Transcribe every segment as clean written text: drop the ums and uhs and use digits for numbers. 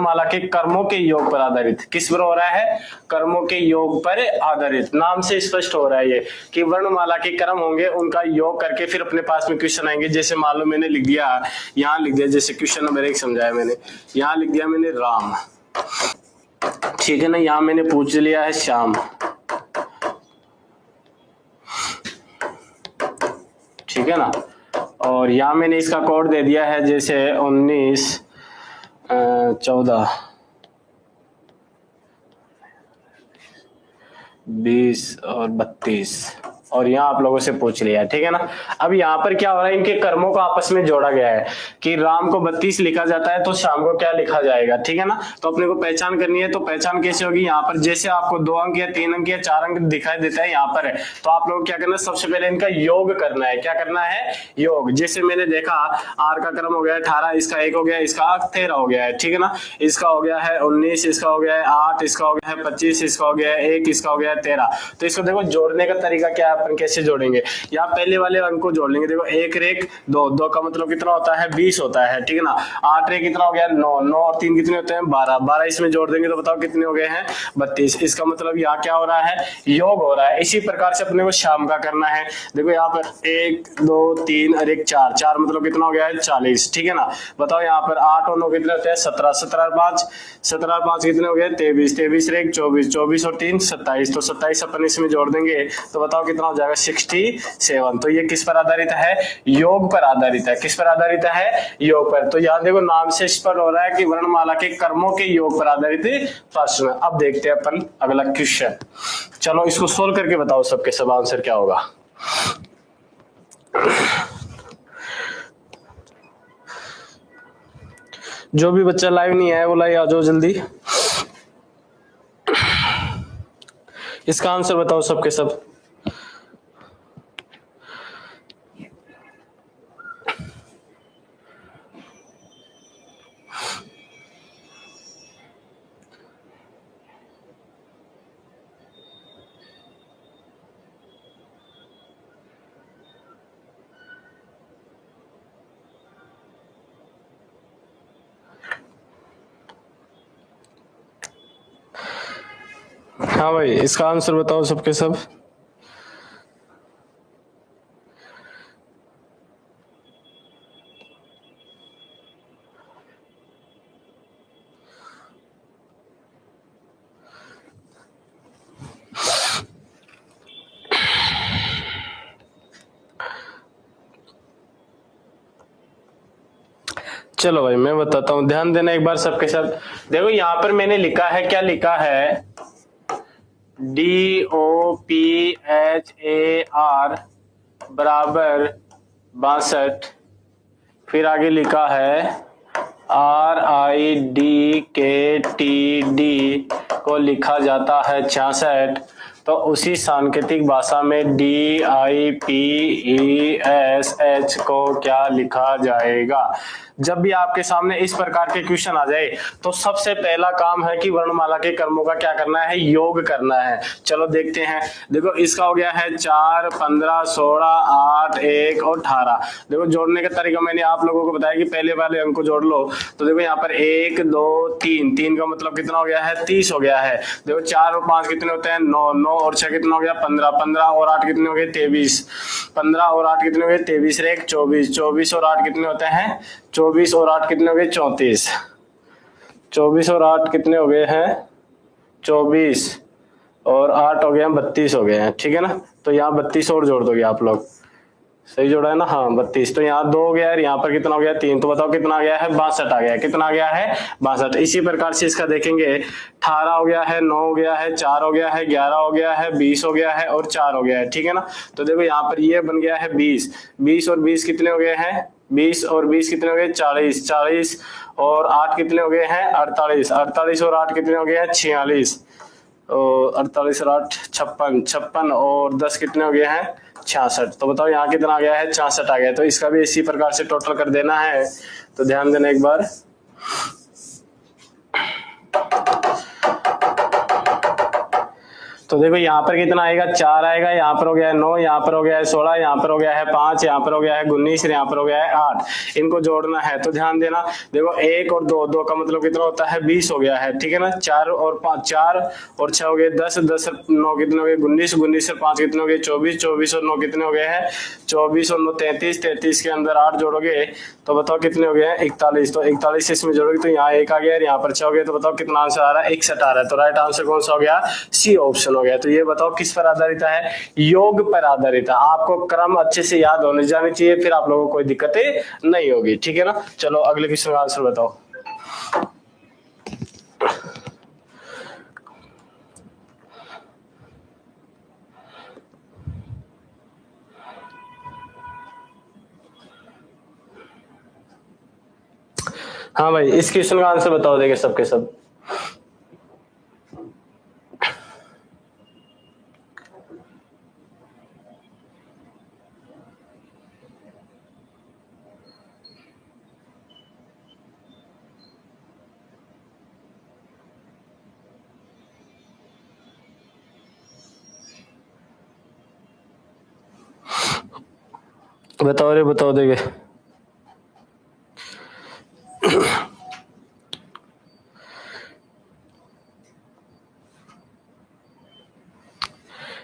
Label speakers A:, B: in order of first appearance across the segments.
A: वर्णमाला के कर्मों के योग पर आधारित। किस पर हो रहा है? कर्मों के योग पर आधारित। नाम से स्पष्ट हो रहा है ये कि वर्णमाला के कर्म होंगे, उनका योग करके फिर अपने पास में क्वेश्चन आएंगे। जैसे मान लो मैंने लिख दिया, यहाँ लिख दिया, जैसे क्वेश्चन नंबर 1 समझाया मैंने, यहाँ लिख दिया मैंने राम, ठीक है ना। यहाँ मैंने पूछ लिया है श्याम, ठीक है ना। और यहाँ मैंने इसका कोड दे दिया है जैसे 19 14 20 और 32, और यहाँ आप लोगों से पूछ लिया, ठीक है ना। अब यहाँ पर क्या हो रहा है, इनके कर्मों को आपस में जोड़ा गया है कि राम को 32 लिखा जाता है तो शाम को क्या लिखा जाएगा, ठीक है ना। तो अपने को पहचान करनी है, तो पहचान कैसे होगी? यहाँ पर जैसे आपको 2 अंक या 3 अंक या 4 अंक दिखाई देता है यहाँ पर है, तो आप लोग क्या करना है, सबसे पहले इनका योग करना है। क्या करना है? योग। जैसे मैंने देखा आर का क्रम हो गया है 18, इसका 1 हो गया, इसका 13 हो गया है, ठीक है ना। इसका हो गया है 19, इसका हो गया है 8, इसका हो गया है 25, इसका हो गया है 1, इसका हो गया है 13। तो इसको देखो जोड़ने का तरीका क्या है, अपन कैसे जोड़ेंगे। यहाँ पहले वाले अंक को जोड़ लेंगे। देखो 1 रेख 2, 2 का मतलब कितना होता है? 20 होता है, ठीक है ना। 8 रेख कितना हो गया? 9, 9 और 3 कितने होते हैं? 12, 12 इसमें जोड़ देंगे तो बताओ कितने हो गए हैं? 32। इसका मतलब यहाँ क्या हो रहा है? योग हो रहा है। इसी प्रकार से अपने को शाम का करना है। देखो यहाँ पर 1 2 3 और 1 4, 4 मतलब कितना हो गया है? 40, ठीक है ना। बताओ यहाँ पर 8 और 9 कितने होते हैं? 17, 17 और 5, 17 और 5 कितने हो गए? 23, 23 रेख 24, 24 और 3 27, तो 27 अपन इसमें जोड़ देंगे तो बताओ कितना हो जाएगा? 67। तो ये किस पर आधारित है? योग पर आधारित है। किस पर आधारित है? योग पर। तो यहाँ देखो नाम से स्पष्ट हो रहा है कि वर्णमाला के कर्मों के योग पर आधारित प्रश्न। अब देखते हैं अपन अगला क्वेश्चन। चलो इसको सोल्व करके बताओ सबके सब आंसर क्या होगा। जो भी बच्चा लाइव नहीं है वो लाइव आ जाओ जल्दी। इसका आंसर बताओ सबके सब। हाँ भाई, इसका आंसर बताओ सबके सब। चलो भाई मैं बताता हूँ, ध्यान देना एक बार सबके साथ। देखो यहाँ पर मैंने लिखा है, क्या लिखा है? DOPHAR बराबर 62, फिर आगे लिखा है RIDKTD को लिखा जाता है 66, तो उसी सांकेतिक भाषा में DIPESH को क्या लिखा जाएगा? जब भी आपके सामने इस प्रकार के क्वेश्चन आ जाए तो सबसे पहला काम है कि वर्णमाला के कर्मों का क्या करना है? योग करना है। चलो देखते हैं। देखो इसका हो गया है 4, 15, 16, 8, 1 और 18। देखो जोड़ने का तरीका मैंने आप लोगों को बताया कि पहले वाले अंक को जोड़ लो। तो देखो यहाँ पर 1 2 3, 3 का मतलब कितना हो गया है? 30 हो गया है। देखो 4 और 5 कितने होते हैं? 9, 9 और 6 कितना हो गया? 15, 15 और 8 कितने हो गए? 23, 15 और 8 कितने हो गए? 23 रेख 24, 24 और 8 कितने होते हैं? 24 और 8 कितने हो गए? 34, 24 और 8 कितने हो गए हैं? 24 और 8 हो गए हैं 32 हो गए हैं, ठीक है ना। तो यहाँ 32 और जोड़ दोगे आप लोग, सही जोड़ा है ना? हाँ 32। तो यहाँ 2 हो गया है, यहाँ पर कितना हो गया? 3। तो बताओ कितना आ गया है? 62 आ गया है। कितना आ गया है? 62। इसी प्रकार से इसका देखेंगे 18 हो गया है, 9 हो गया है, 4 हो गया है, 11 हो गया है, 20 हो गया है और 4 हो गया है, ठीक है ना। तो देखो यहाँ पर ये बन गया है 20, 20 और 20 कितने हो गए हैं? 20 और 20 कितने हो गए? 40, 40 और 8 कितने हो गए हैं? 48, 48 और 8 कितने हो गए हैं? 46 और 48 और 8 56, 56 और 10 कितने हो गए हैं? 66। तो बताओ यहाँ कितना आ गया है? 66 आ गया। तो इसका भी इसी प्रकार से टोटल कर देना है। तो ध्यान देना एक बार। तो देखो यहाँ पर कितना आएगा? 4 आएगा, यहाँ पर हो गया है 9, यहाँ पर हो गया है 16, यहाँ पर हो गया है 5, यहाँ पर हो गया है 19, यहाँ पर हो गया है 8। इनको जोड़ना है तो ध्यान देना। देखो 1 और 2, 2 का मतलब कितना होता है 20 हो गया है, ठीक है ना। 4 और 5, 4 और 6 हो गए 10, 10 और 9 कितने हो गए 19, 19 और 5 कितने हो गए 24, 24 और 9 कितने हो गए हैं 24 और 9 33, 33 के अंदर 8 जोड़ोगे तो बताओ कितने हो गए हैं 41। तो 41 इसमें जोड़ोगे तो यहाँ 1 आ गया और यहाँ पर 6 हो गया, तो बताओ कितना आंसर आ रहा है 61 आ रहा है। तो राइट आंसर कौन सा हो गया, सी ऑप्शन हो गया। तो ये बताओ किस पर आधारित है, योग पर आधारित है। आपको क्रम अच्छे से याद होने जानी चाहिए, फिर आप लोगों को कोई दिक्कतें नहीं होगी, ठीक है ना। चलो अगले क्वेश्चन का आंसर बताओ। हाँ भाई इस क्वेश्चन का आंसर बताओ देंगे सबके सब। बताओ रे बताओ देंगे।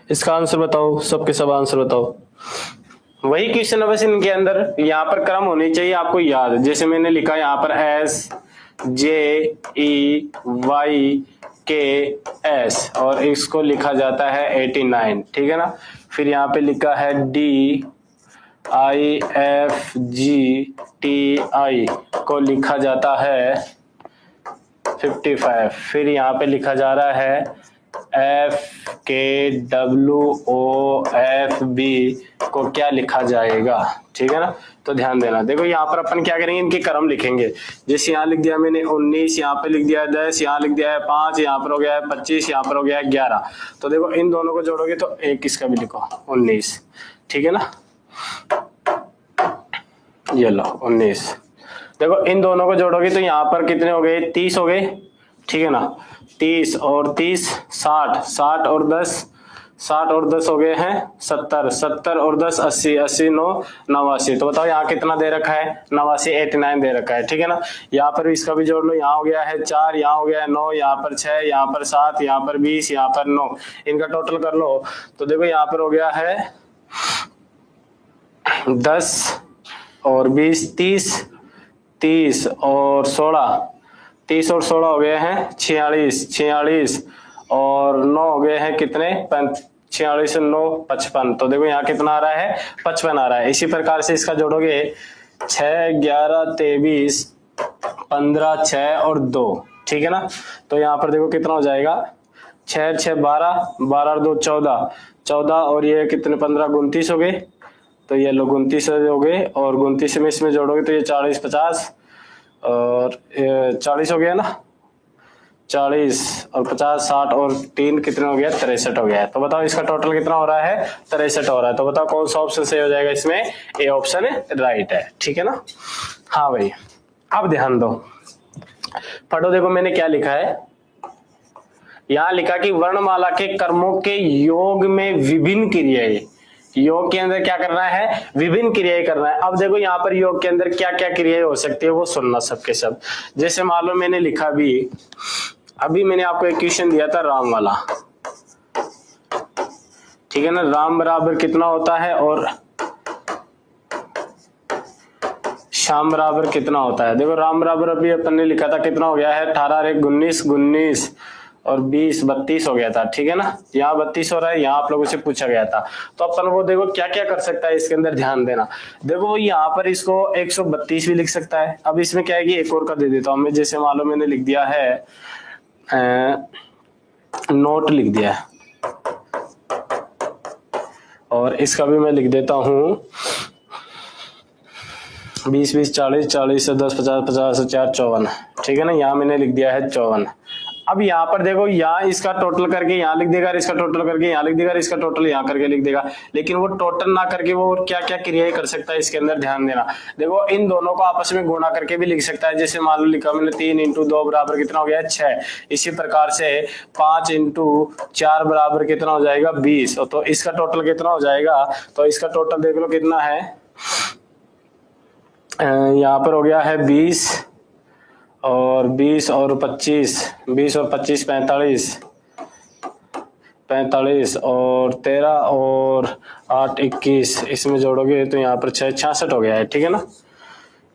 A: इसका आंसर बताओ, सबके सब आंसर बताओ। वही क्वेश्चन है बस इनके अंदर यहाँ पर क्रम होनी चाहिए आपको याद। जैसे मैंने लिखा यहाँ पर S J E Y K S और इसको लिखा जाता है 89, ठीक है ना। फिर यहाँ पे लिखा है D I F G T I को लिखा जाता है 55। फिर यहाँ पे लिखा जा रहा है FKWOFB को क्या लिखा जाएगा, ठीक है ना। तो ध्यान देना। देखो यहाँ पर अपन क्या करेंगे, इनके क्रम लिखेंगे। जैसे यहाँ लिख दिया मैंने 19, यहाँ पे लिख दिया है 10, यहाँ लिख दिया है 5, यहाँ पर हो गया है 25, यहाँ पर हो गया है 11। तो देखो इन दोनों को जोड़ोगे तो एक इसका भी लिखो 19, ठीक है ना। ये लो 19। देखो इन दोनों को जोड़ोगे तो यहाँ पर कितने हो गए 30 हो गए, ठीक है ना। 30 और 30 60, 60 और 10, 60 और 10 हो गए हैं 70, 70 और 10 80, 80 9 89। तो बताओ यहाँ कितना दे रखा है 89, 89 दे रखा है, ठीक है ना। यहाँ पर इसका भी जोड़ लो, यहाँ हो गया है 4, यहाँ हो गया है 9, यहाँ पर 6, यहाँ पर 7, यहाँ पर 20, यहाँ पर 9। इनका टोटल कर लो तो देखो यहाँ पर हो गया है 10 और 20 30, 30 और 16, 30 और 16 हो गए हैं 46, 46 और 9 हो गए हैं कितने 46 और 9 55। तो देखो यहाँ कितना आ रहा है 55 आ रहा है। इसी प्रकार से इसका जोड़ोगे 6 11 23 15 6 और 2, ठीक है ना। तो यहाँ पर देखो कितना हो जाएगा 6 6 12, 12 और 2 14, 14 और ये कितने 15 29 हो गए। तो ये लो 29 हो गए और 29 में इसमें जोड़ोगे तो ये 40 50 और 40 हो गया ना, 40 और 50 60 और 3 कितने हो गया 63 हो गया है। तो बताओ इसका टोटल कितना हो रहा है 63 हो रहा है। तो बताओ कौन सा ऑप्शन सही हो जाएगा इसमें, ए ऑप्शन राइट है, ठीक है ना। हाँ भाई अब ध्यान दो, पढ़ो। देखो मैंने क्या लिखा है, यहाँ लिखा कि वर्णमाला के कर्मों के योग में विभिन्न क्रियाएं, योग के अंदर क्या करना है विभिन्न क्रियाएं करना है। अब देखो यहाँ पर योग के अंदर क्या क्या क्रियाएं हो सकती है वो सुनना सबके सब। जैसे मान लो मैंने लिखा भी, अभी मैंने आपको एक क्वेश्चन दिया था राम वाला, ठीक है ना। राम बराबर कितना होता है और श्याम बराबर कितना होता है। देखो राम बराबर अभी अपन ने लिखा था कितना हो गया है 18 और 19 19 और 20 32 हो गया था, ठीक है ना। यहाँ 32 हो रहा है, यहाँ आप लोगों से पूछा गया था। तो अपन वो देखो क्या क्या कर सकता है इसके अंदर, ध्यान देना। देखो यहाँ पर इसको 132 भी लिख सकता है। अब इसमें क्या है कि एक और का दे देता हूँ मैं। जैसे मान लो मैंने लिख दिया है नोट लिख दिया है और इसका भी मैं लिख देता हूँ 20 20 40 40 से 10 50 50 से 4 54, ठीक है ना। यहाँ मैंने लिख दिया है 54। अब यहाँ पर देखो यहाँ इसका टोटल करके यहाँ लिख देगा, इसका टोटल करके यहाँ लिख देगा, इसका टोटल यहाँ करके लिख देगा। लेकिन वो टोटल ना करके वो क्या क्या क्रियाएं कर सकता है इसके अंदर, ध्यान देना। देखो इन दोनों को आपस में गुणा करके भी लिख सकता है। जैसे मान लो लिखा मैंने 3 × 2 बराबर कितना हो गया 6। इसी प्रकार से 5 × 4 बराबर कितना हो जाएगा 20। तो इसका टोटल कितना हो जाएगा, तो इसका टोटल देख लो कितना है यहाँ पर हो गया है 20 और 20 और 25, 20 और 25 45, 45 और 13 और 8 21, इसमें जोड़ोगे तो यहाँ पर 6 66 हो गया है, ठीक है ना।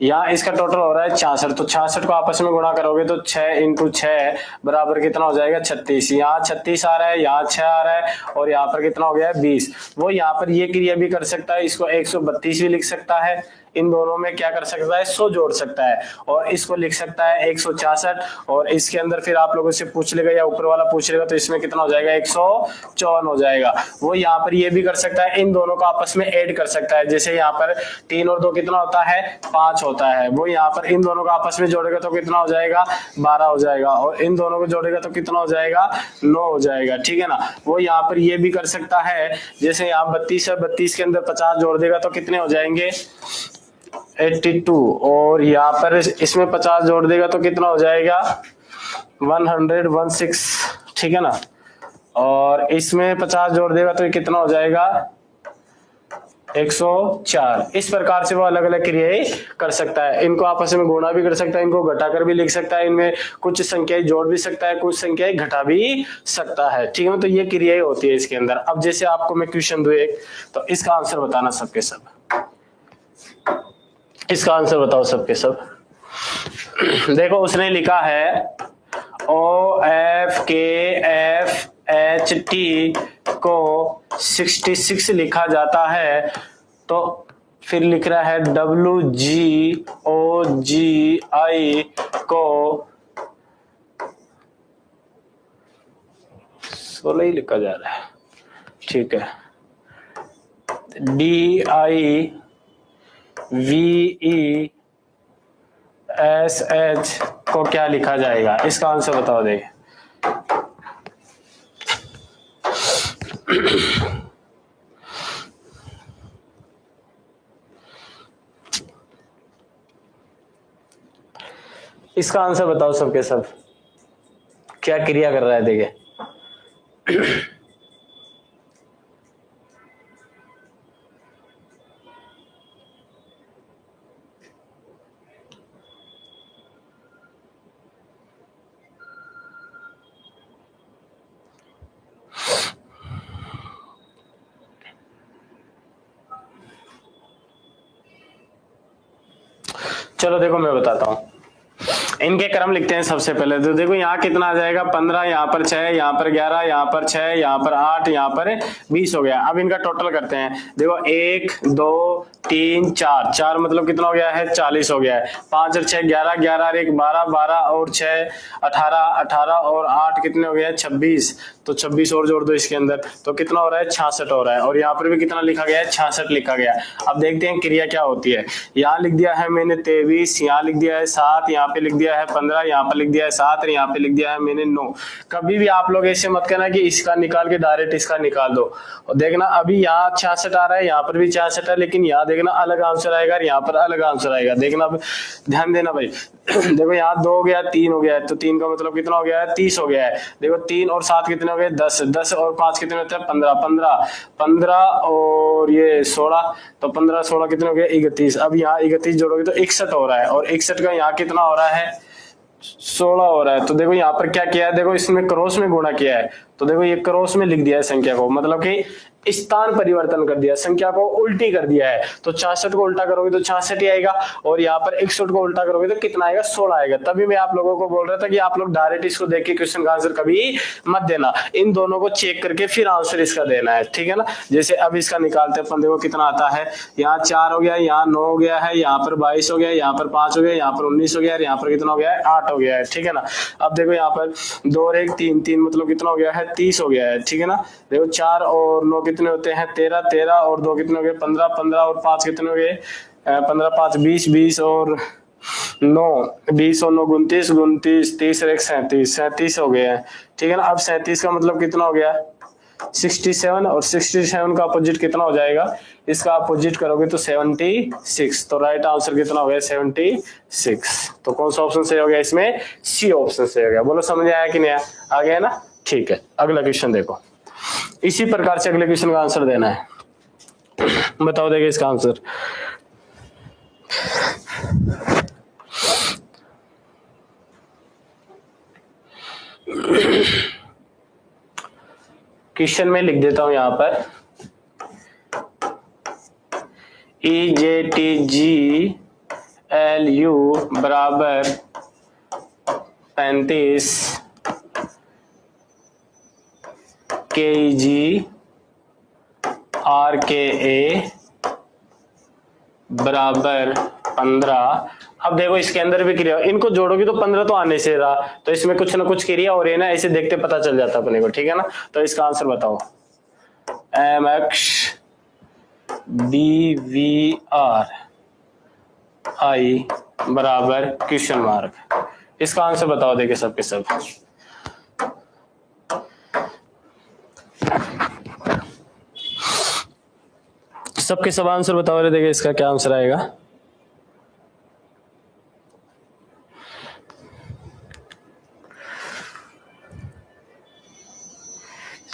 A: यहाँ इसका टोटल हो रहा है 66, तो 66 को आपस में गुणा करोगे तो 6 इंटू 6 बराबर कितना हो जाएगा 36। यहाँ 36 आ रहा है, यहाँ 6 आ रहा है और यहाँ पर कितना हो गया है 20। वो यहाँ पर ये क्रिया भी कर सकता है, इसको 132 भी लिख सकता है, इन दोनों में क्या कर सकता है 100 जोड़ सकता है, और इसको लिख सकता है 166, और इसके अंदर फिर आप लोगों से पूछ लेगा या ऊपर वाला पूछ लेगा तो इसमें कितना हो जाएगा 154 हो जाएगा। वो यहाँ पर ये भी कर सकता है, इन दोनों को आपस में ऐड कर सकता है, जैसे यहाँ पर 3 और 2 कितना होता है 5 होता है, वो यहाँ पर इन दोनों को आपस में जोड़ेगा तो कितना हो जाएगा 12 हो जाएगा, और इन दोनों को जोड़ेगा तो कितना हो जाएगा 9 हो जाएगा, ठीक है ना। वो यहाँ पर ये भी कर सकता है, जैसे यहाँ 32 है, 32 के अंदर 50 जोड़ देगा तो कितने हो जाएंगे 82, और यहाँ पर इसमें 50 जोड़ देगा तो कितना हो जाएगा 116, ठीक है ना, और इसमें 50 जोड़ देगा तो कितना हो जाएगा 104। इस प्रकार से वो अलग अलग क्रियाएं कर सकता है, इनको आपस में गुणा भी कर सकता है, इनको घटाकर भी लिख सकता है, इनमें कुछ संख्याएं जोड़ भी सकता है, कुछ संख्याएं घटा भी सकता है, ठीक है। तो ये क्रियाएं होती है इसके अंदर। अब जैसे आपको मैं क्वेश्चन दूं एक, तो इसका आंसर बताना सबके सब, इसका आंसर बताओ सबके सब। देखो उसने लिखा है OFKFHT को 66 लिखा जाता है, तो फिर लिख रहा है WGOGI को 16 ही लिखा जा रहा है, ठीक है। DIVESH को क्या लिखा जाएगा, इसका आंसर बताओ देखिए। इसका आंसर बताओ सबके सब, क्या क्रिया कर रहा है देखिए। चलो देखो मैं बताता हूं, इनके क्रम लिखते हैं सबसे पहले। तो देखो यहाँ कितना आ जाएगा 15, यहाँ पर 6, यहाँ पर 11, यहाँ पर 6, यहाँ पर 8, यहाँ पर 20 हो गया। अब इनका टोटल करते हैं। देखो 1 2 3 4, 4 मतलब कितना हो गया है 40 हो गया है। 5 और 6 11, 11 और 1 12, 12 और 6 18, 18 और 8 कितने हो गया है 26, तो 26 और जोड़ दो इसके अंदर तो कितना हो रहा है 66 हो रहा है। और यहाँ पर भी कितना लिखा गया है 66 लिखा गया है। अब देखते हैं क्रिया क्या होती है। यहाँ लिख दिया है मैंने 23, यहाँ लिख दिया है 7, यहाँ पे लिख दिया है 15, यहाँ पर लिख दिया है 7 और यहाँ पे लिख दिया है मैंने 9। कभी भी आप लोग ऐसे मत करना कि इसका निकाल के डायरेक्ट इसका निकाल दो। और देखना अभी यहाँ 66 आ रहा है, यहाँ पर भी 66 है, लेकिन यहाँ देखना अलग आंसर आएगा और यहाँ पर अलग आंसर आएगा। देखना अब ध्यान देना भाई। देखो यहाँ 2 हो गया 3 हो गया है, तो 3 का मतलब कितना हो गया है 30 हो गया है। देखो 3 और 7 कितने हो गए 10, 10 और 5 कितने होते हैं 15, 15, 15 और ये 16, तो 15 16 कितने हो गए 31। अब यहाँ 31 जोड़ोगे तो 61 हो रहा है और 61 का यहाँ कितना हो रहा है 16 हो रहा है। तो देखो यहाँ पर क्या किया है, देखो इसमें क्रॉस में गुणा किया है, तो देखो ये क्रॉस में लिख दिया है संख्या को, मतलब कि स्थान परिवर्तन कर दिया, संख्या को उल्टी कर दिया है। तो 66 को उल्टा करोगे तो 66 ही आएगा और यहाँ पर 61 को उल्टा करोगे तो कितना आएगा 16 आएगा। तभी मैं आप लोगों को बोल रहा था कि आप लोग डायरेक्ट इसको देख के क्वेश्चन का आंसर कभी मत देना, इन दोनों को चेक करके फिर आंसर इसका देना है, ठीक है ना। जैसे अब इसका निकालते हैं अपन, देखो कितना आता है, यहाँ 4 हो गया, यहाँ 9 हो गया है, यहाँ पर 22 हो गया, यहाँ पर 5 हो गया, यहाँ पर 19 हो गया, यहाँ पर कितना हो गया है 8 हो गया है, ठीक है ना। अब देखो यहाँ पर 2 और 1 3, 3 मतलब कितना हो गया है 30 हो गया है, ठीक है ना। देखो 4 और 9 कितने होते हैं 13, 13 और 2 कितने हो गए 15, 15 और 5 कितने हो गए 15, 5 20, 20 और 9 20 और 9 29, 29 30 और 1 37, 37 हो गया है, ठीक है ना। अब 37 का मतलब कितना हो गया 67 और 67 का अपोजिट कितना हो जाएगा, इसका अपोजिट करोगे तो 76। तो राइट आंसर कितना हो गया 76। तो कौन सा ऑप्शन सही हो गया इसमें, सी ऑप्शन सही हो गया। बोलो समझ आया कि नहीं आ गया ना, ठीक है। अगला क्वेश्चन देखो, इसी प्रकार से अगले क्वेश्चन का आंसर देना है। बताओ देखिए इसका आंसर। क्वेश्चन में लिख देता हूं यहां पर EJTGLU बराबर 35, KEG RKA बराबर 15। अब देखो इसके अंदर भी क्रिया, इनको जोड़ोगे तो 15 तो आने से रहा, तो इसमें कुछ ना कुछ क्रिया हो रही है ना, ऐसे देखते पता चल जाता अपने को, ठीक है ना। तो इसका आंसर बताओ। MX BVR I बराबर क्वेश्चन मार्क। इसका आंसर बताओ, देखिए सबके सब। सबके सब आंसर बताओ रे, देखिए इसका क्या आंसर आएगा।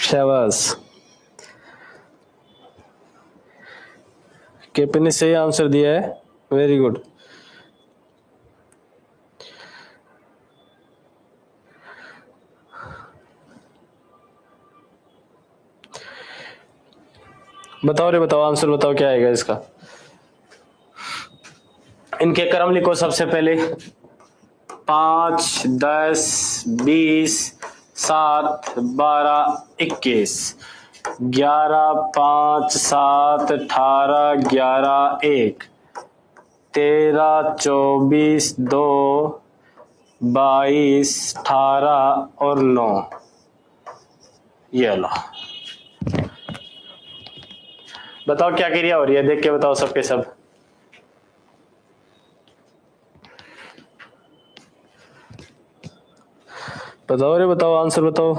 A: शाबाश, केपी ने सही आंसर दिया है, वेरी गुड। बताओ रे, बताओ आंसर बताओ क्या आएगा इसका। इनके क्रम लिखो सबसे पहले, 5, 10, 20, 7, 12, 21, 11, 5, 7, 18, 11, 1, 13, 24, 2, 22, 18 और 9। ये लो, बताओ क्या क्रिया हो रही है, देख के बताओ सबके सब। बताओ रे, बताओ आंसर बताओ।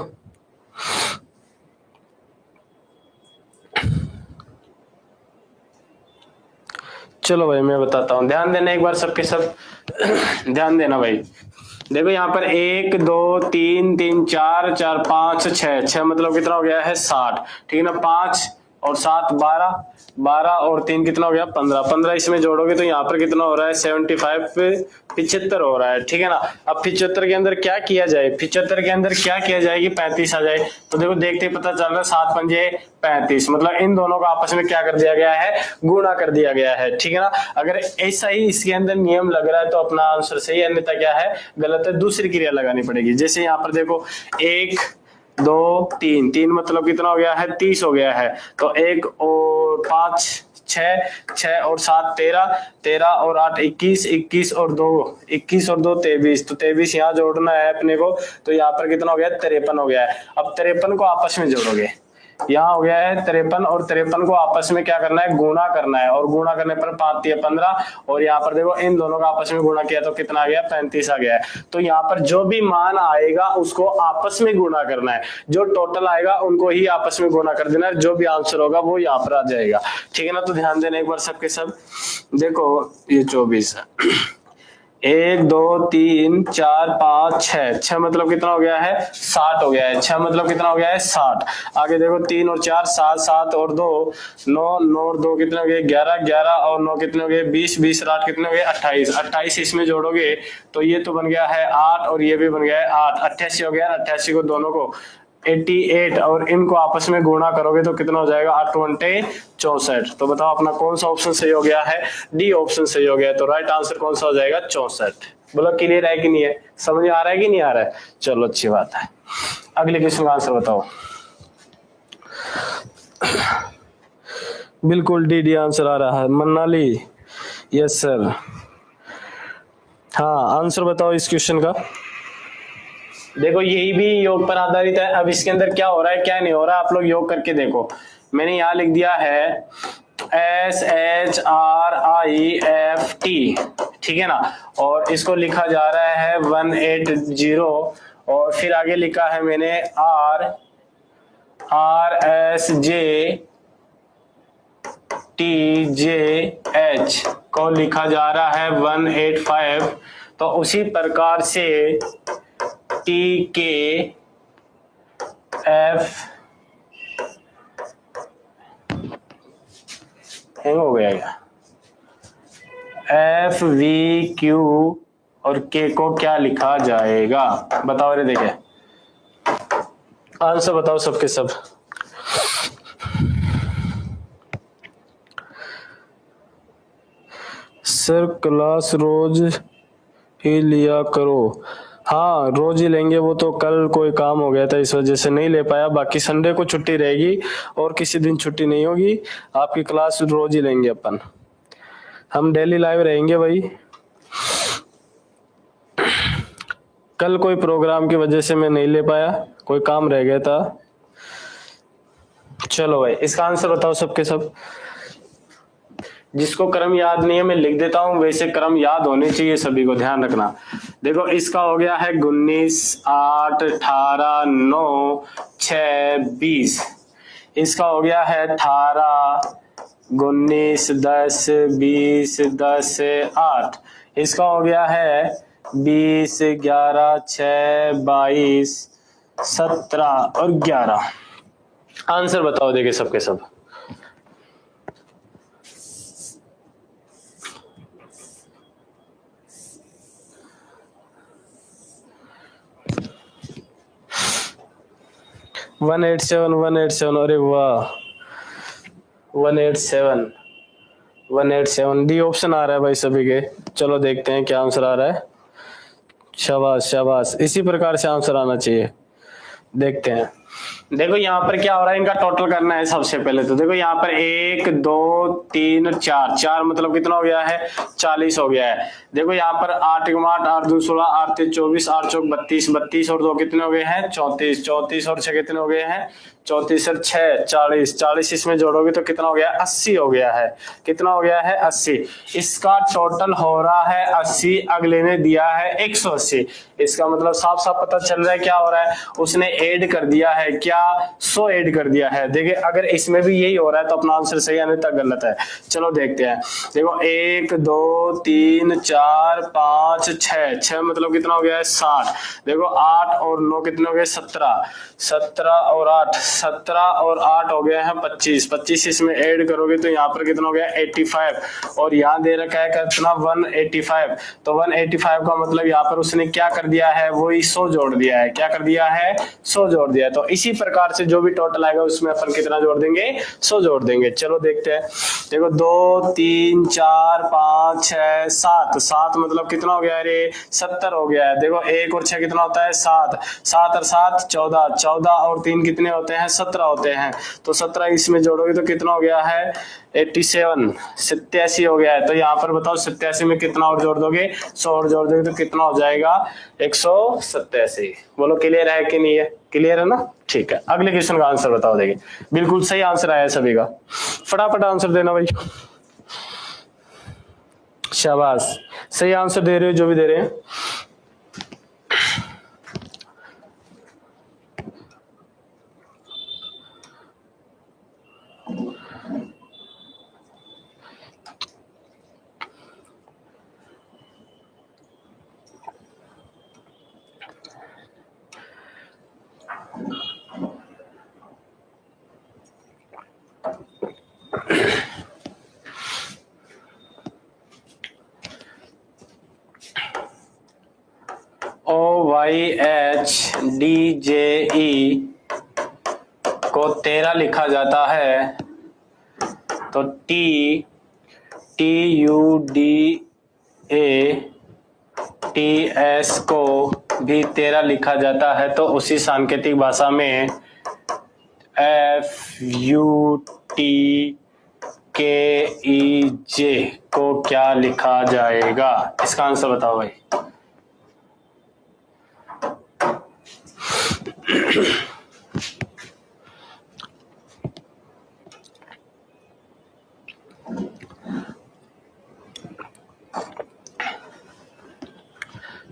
A: चलो भाई मैं बताता हूं, ध्यान देना एक बार सबके सब। ध्यान देना भाई, देखो यहाँ पर 1 2 3 3 4 4 5 6 6 मतलब कितना हो गया है 60, ठीक है ना। 5 और 7 12, 12 और 3 कितना हो गया 15, 15 इसमें जोड़ोगे तो यहाँ पर कितना हो रहा है 75 75 हो रहा है, ठीक है ना। अब 75 के अंदर क्या किया जाए, 75 के अंदर क्या किया जाए कि 35 आ जाए। तो देखो देखते ही पता चल रहा है 7 पंजे 35, मतलब इन दोनों को आपस में क्या कर दिया गया है, गुणा कर दिया गया है, ठीक है ना। अगर ऐसा ही इसके अंदर नियम लग रहा है तो अपना आंसर सही है, अन्यथा क्या है गलत है, दूसरी क्रिया लगानी पड़ेगी। जैसे यहाँ पर देखो 1 2 3 3 मतलब कितना हो गया है 30 हो गया है। तो 1 और 5 6 6 और 7 13 13 और 8 21 21 और 2 21 और 2 23, तो 23 यहाँ जोड़ना है अपने को, तो यहाँ पर कितना हो गया 53 हो गया है। अब 53 को आपस में जोड़ोगे, यहाँ हो गया है 53 और 53 को आपस में क्या करना है गुणा करना है, और गुणा करने पर 5 या 15, और यहाँ पर देखो इन दोनों का आपस में गुणा किया तो कितना आ गया 35 आ गया है। तो यहाँ पर जो भी मान आएगा उसको आपस में गुणा करना है, जो टोटल आएगा उनको ही आपस में गुणा कर देना है, जो भी आंसर होगा वो यहाँ पर आ जाएगा, ठीक है ना। तो ध्यान देना एक बार सबके सब। देखो ये 24 है, 1 2 3 4 5 6 6 मतलब कितना हो गया है 60 हो गया है, 6 मतलब कितना हो गया है 60। आगे देखो 3 और 4 7 7 और 2 9 9 और 2 कितने हो गए 11 11 और 9 कितने हो गए 20 20 और 8 कितने हो गए 28 28 इसमें जोड़ोगे तो ये तो बन गया है 8 और ये भी बन गया है 8, 88 हो गया। 88 को दोनों को 88 और इनको आपस में गुणा करोगे तो कितना हो जाएगा 8 20 64। तो बताओ अपना कौन सा ऑप्शन सही हो गया है, डी ऑप्शन सही हो गया। तो राइट आंसर कौन सा हो जाएगा 64। बोलो क्लियर है कि नहीं है, समझ आ रहा है कि नहीं आ रहा है, चलो अच्छी बात है। अगले क्वेश्चन का आंसर बताओ। बिल्कुल डी डी आंसर आ रहा है मन्नाली, यस सर। हाँ आंसर बताओ इस क्वेश्चन का। देखो यही भी योग पर आधारित है। अब इसके अंदर क्या हो रहा है क्या नहीं हो रहा है आप लोग योग करके देखो। मैंने यहाँ लिख दिया है SHRIFT, ठीक है ना, और इसको लिखा जा रहा है 180, और फिर आगे लिखा है मैंने RSJTJH को लिखा जा रहा है 185। तो उसी प्रकार से TKF हैंग हो गया क्या, एफ वी क्यू और के को क्या लिखा जाएगा? बताओ रे, देखे आंसर बताओ सबके सब। सर क्लास रोज ही लिया करो। हाँ रोज ही लेंगे, वो तो कल कोई काम हो गया था इस वजह से नहीं ले पाया, बाकी संडे को छुट्टी रहेगी और किसी दिन छुट्टी नहीं होगी। आपकी क्लास रोज ही लेंगे अपन, हम डेली लाइव रहेंगे भाई। कल कोई प्रोग्राम की वजह से मैं नहीं ले पाया, कोई काम रह गया था। चलो भाई इसका आंसर बताओ सबके सब। जिसको क्रम याद नहीं है मैं लिख देता हूं, वैसे क्रम याद होने चाहिए सभी को, ध्यान रखना। देखो इसका हो गया है 19, 8, 18, 9, 6, 20। इसका हो गया है 18, 19, 10, 20, 10, 8। इसका हो गया है 20, 11, 6, 22, 17 और 11। आंसर बताओ देखिए सबके सब। वन 187 अरे वाह 187 डी ऑप्शन आ रहा है भाई सभी के। चलो देखते हैं क्या आंसर आ रहा है। शाबाश शाबाश, इसी प्रकार से आंसर आना चाहिए। देखते हैं। देखो यहाँ पर क्या हो रहा है, इनका टोटल करना है सबसे पहले। तो देखो यहाँ पर 1 2 3 4, 4 मतलब कितना हो गया है 40 हो गया है। देखो यहाँ पर 8 × 8, 8 2 16, 8 3 24, 8 4 32, 32 और 2 कितने हो गए हैं 34, 34 और 6 कितने हो गए हैं 34 और 6 40, 40 इसमें जोड़ोगे तो कितना हो गया 80 हो गया है। कितना हो गया है 80। इसका टोटल हो रहा है 80, अगले ने दिया है 180। इसका मतलब साफ साफ पता चल रहा है क्या हो रहा है, उसने ऐड कर दिया है क्या 100 ऐड कर दिया है। देखिए अगर इसमें भी यही हो रहा है तो अपना आंसर सही है नहीं तो गलत है। चलो देखते हैं। देखो 1 2 3 4 5 6 मतलब कितना हो गया है 60। देखो 8 और 9 कितने हो गए 17, 17 और 8 17 और 8 हो गया है 25, 25 इसमें ऐड करोगे तो यहाँ पर कितना हो गया 85 और यहाँ दे रखा है कितना 185। तो 185 का मतलब यहाँ पर उसने क्या कर दिया है वही 100 जोड़ दिया है। क्या कर दिया है 100 जोड़ दिया है। तो इसी प्रकार से जो भी टोटल आएगा उसमें अपन कितना जोड़ देंगे 100 जोड़ देंगे। चलो देखते हैं। देखो 2 3 4 5 6 7, 7 मतलब कितना हो गया अरे 70 हो गया है। देखो 1 और 6 कितना होता है 7, 7 और 7 14, 14 और 3 कितने होते हैं 17 होते हैं। तो 17 इसमें जोड़ोगे तो कितना हो गया है 87, 87 हो गया है। तो यहाँ पर बताओ 87 में कितना और जोड़ दोगे 100 और जोड़ दोगे तो कितना हो जाएगा 187। बोलो क्लियर है कि नहीं है? क्लियर है ना? ठीक है। अगले क्वेश्चन का आंसर बताओ। देखिए बिल्कुल सही आंसर आया है सभी का, फटाफट आंसर देना भाई। शाबाश, सही आंसर दे रहे हो जो भी दे रहे हैं। OYHDJE को 13 लिखा जाता है तो TUDATS को भी 13 लिखा जाता है। तो उसी सांकेतिक भाषा में FUTKEJ को क्या लिखा जाएगा? इसका आंसर बताओ भाई।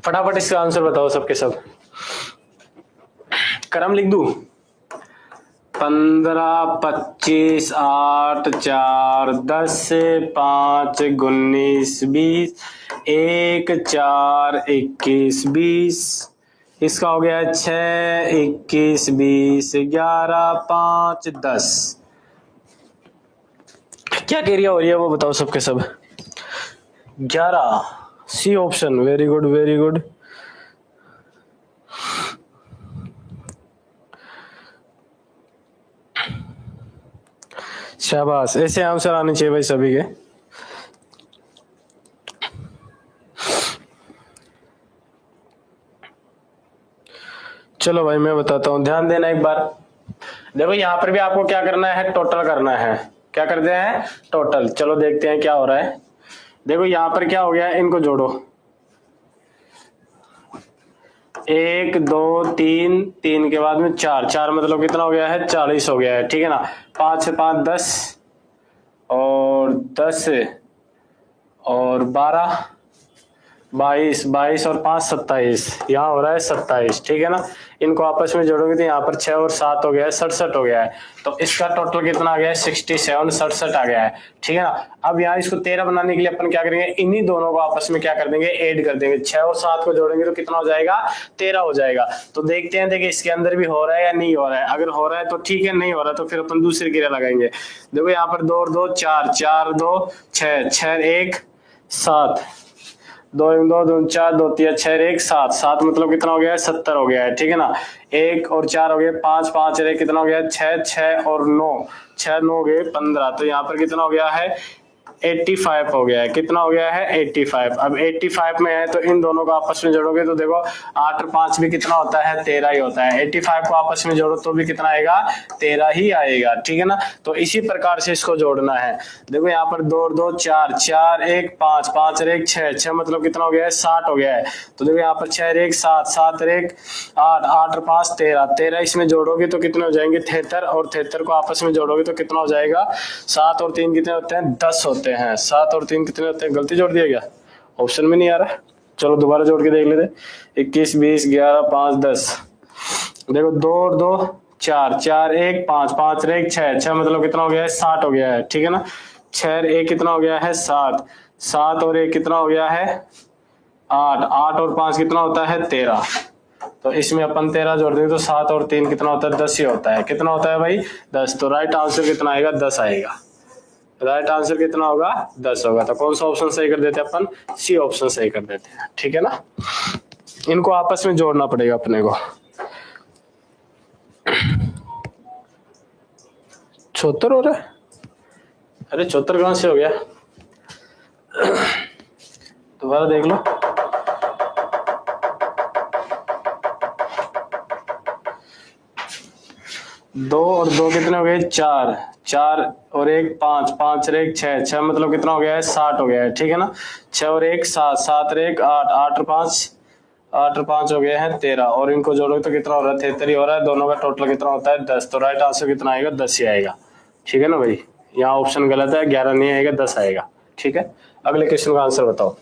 A: फटाफट इसका आंसर बताओ सबके सब। क्रम लिख दूं 15 25 8 4 10 5 19 20 1 4 21 20। इसका हो गया 6 21 20 11 5 10। क्या क्रिया हो रही है वो बताओ सबके सब। 11, C option. Very good, very good. शाबाश, ऐसे आंसर आने चाहिए भाई सभी के। चलो भाई मैं बताता हूं, ध्यान देना एक बार। देखो यहां पर भी आपको क्या करना है, टोटल करना है। क्या करते हैं, टोटल। चलो देखते हैं क्या हो रहा है। देखो यहां पर क्या हो गया, इनको जोड़ो। 1 2 3, 3 के बाद में 4, 4 मतलब कितना हो गया है, 40 हो गया है, ठीक है ना। 5 से 5 10, और 10 और 12, 22, 22 और 5 27, यहाँ हो रहा है 27, ठीक है ना। इनको आपस में जोड़ोगे तो यहाँ पर 6 और 7 हो गया है, 67 हो गया है। तो इसका टोटल कितना आ गया है, 67, 67 आ गया है, ठीक है ना। अब यहाँ इसको 13 बनाने के लिए अपन क्या करेंगे, इन्हीं दोनों को आपस में क्या कर देंगे, ऐड कर देंगे। 6 और 7 को जोड़ेंगे तो कितना हो जाएगा, 13 हो जाएगा। तो देखते हैं, देखिए इसके अंदर भी हो रहा है या नहीं हो रहा है। अगर हो रहा है तो ठीक है, नहीं हो रहा है तो फिर अपन दूसरी क्रिया लगाएंगे। देखो यहाँ पर 2 और 2 4, 4 2 6, 6 1 7, 2 2 2 4 2 3 6 1 7, 7 मतलब कितना हो गया है, 70 हो गया है, ठीक है ना। 1 और 4 हो गए 5, 5 1 कितना हो गया, 6, 6 और 9, 6 9 हो गए 15। तो यहाँ पर कितना हो गया है, 85 हो गया है। कितना हो गया है, 85। अब 85 में है तो इन दोनों को आपस में जोड़ोगे तो देखो 8 और 5 भी कितना होता है, 13 ही होता है। 85 को आपस में जोड़ो तो भी कितना आएगा, 13 ही आएगा, ठीक है ना। तो इसी प्रकार से इसको जोड़ना है। देखो यहाँ पर 2 और 2 4, 4 1 5, 5 और 1 6, 6 मतलब कितना हो गया है, 60 हो गया है। तो देखो यहाँ पर 6 और 1 7, 7 और 1 8, 8 और 5 13, 13 इसमें जोड़ोगे तो कितने हो जाएंगे, 73, और 73 को आपस में जोड़ोगे तो कितना हो जाएगा, 7 और 3 कितने होते हैं, 10 होते हैं। 7 और 3 कितने होते हैं, गलती जोड़ दिया क्या, ऑप्शन में नहीं आ रहा है। चलो दोबारा जोड़ के देख लेते। 21 20 11 5 10। देखो 2 और 2 4, 4 1 5, 5 और 1 6, 6 मतलब कितना हो गया है, 60 हो गया है, ठीक है ना। 6 और 1 कितना हो गया है, 7, 7 और 1 कितना हो गया है, 8, 8 और 5 कितना होता है, 13। तो इसमें अपन 13 जोड़ देंगे तो 7 और 3 कितना होता है, 10 ही होता है। कितना होता है भाई, 10। तो राइट आंसर कितना आएगा, 10 आएगा। राइट आंसर कितना होगा, 10 होगा। तो कौन सा ऑप्शन सही कर देते हैं अपन, सी ऑप्शन सही कर देते हैं, ठीक है ना। इनको आपस में जोड़ना पड़ेगा अपने को। 74 हो रहा है, अरे 74 कहां से हो गया, दोबारा देख लो। दो और 2 कितने हो गए, 4, 4 और 1 5, 5 और 1 6, 6 मतलब कितना हो गया है, 60 हो गया है, ठीक है ना। 6 और 1 7, 7 और 1 8, 8 और 5, 8 और 5 हो गए हैं 13, और इनको जोड़ो तो कितना हो रहा है, 73 हो रहा है। दोनों का टोटल कितना होता है, 10। तो राइट आंसर कितना आएगा, 10 ही आएगा, ठीक है ना भाई। यहाँ ऑप्शन गलत है, 11 नहीं आएगा, 10 आएगा, ठीक है। अगले क्वेश्चन का आंसर बताओ।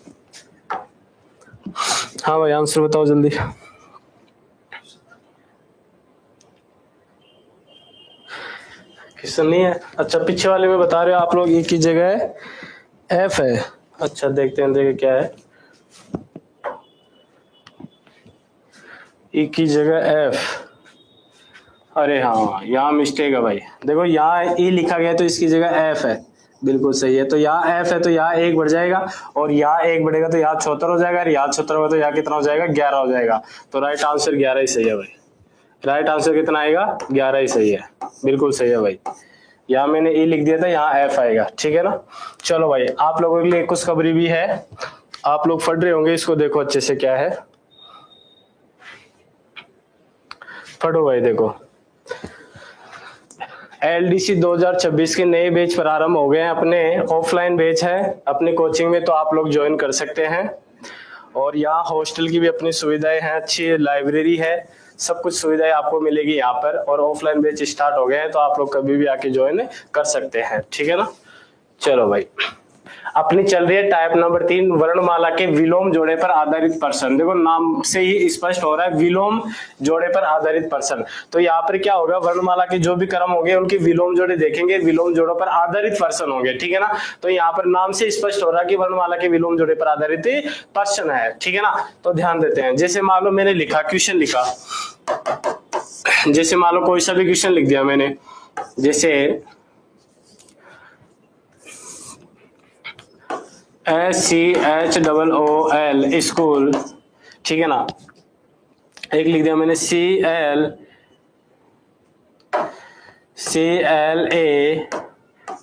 A: हाँ भाई आंसर बताओ जल्दी। क्वेश्चन नहीं है, अच्छा पीछे वाले में बता रहे हो आप लोग, ई की जगह एफ है। अच्छा देखते हैं, देखिए क्या है, ई की जगह एफ। अरे हाँ यहाँ मिस्टेक है भाई। देखो यहाँ ई लिखा गया तो इसकी जगह एफ है, बिल्कुल सही है। तो यहाँ एफ है तो यहाँ 1 बढ़ जाएगा, और यहाँ 1 बढ़ेगा तो यहाँ 76 हो जाएगा, और यहाँ 76 होगा तो यहाँ कितना हो जाएगा, 11 हो जाएगा। तो राइट आंसर 11 ही सही है भाई। राइट आंसर कितना आएगा, 11 ही सही है, बिल्कुल सही है भाई। यहाँ मैंने ई लिख दिया था, यहाँ एफ आएगा, ठीक है ना। चलो भाई आप लोगों के लिए खुशखबरी भी है, आप लोग पढ़ रहे होंगे, इसको देखो अच्छे से क्या है, पढ़ो भाई। देखो एलडीसी 2026 के नए बैच प्रारंभ हो गए हैं, अपने ऑफलाइन बैच है अपने कोचिंग में, तो आप लोग ज्वाइन कर सकते हैं। और यहाँ हॉस्टल की भी अपनी सुविधाएं हैं, अच्छी लाइब्रेरी है, सब कुछ सुविधाएं आपको मिलेगी यहाँ पर। और ऑफलाइन बैच स्टार्ट हो गए हैं तो आप लोग कभी भी आके ज्वाइन कर सकते हैं, ठीक है ना। चलो भाई अपनी चल रही है टाइप नंबर 3, वर्णमाला के विलोम जोड़े पर आधारित प्रश्न। देखो नाम से ही स्पष्ट हो रहा है, विलोम जोड़े पर आधारित प्रश्न। तो यहाँ पर क्या होगा, वर्णमाला के जो भी क्रम होंगे उनके विलोम जोड़े देखेंगे, विलोम जोड़ों पर आधारित प्रश्न होंगे, ठीक है ना। तो यहाँ पर नाम से स्पष्ट हो रहा है कि वर्णमाला के विलोम जोड़े पर आधारित प्रश्न है, ठीक है ना। तो ध्यान देते हैं, जैसे मान लो मैंने लिखा, क्वेश्चन लिखा, जैसे मान लो कोई सा भी क्वेश्चन लिख दिया मैंने, जैसे SCHOOL स्कूल, ठीक है ना। एक लिख दिया मैंने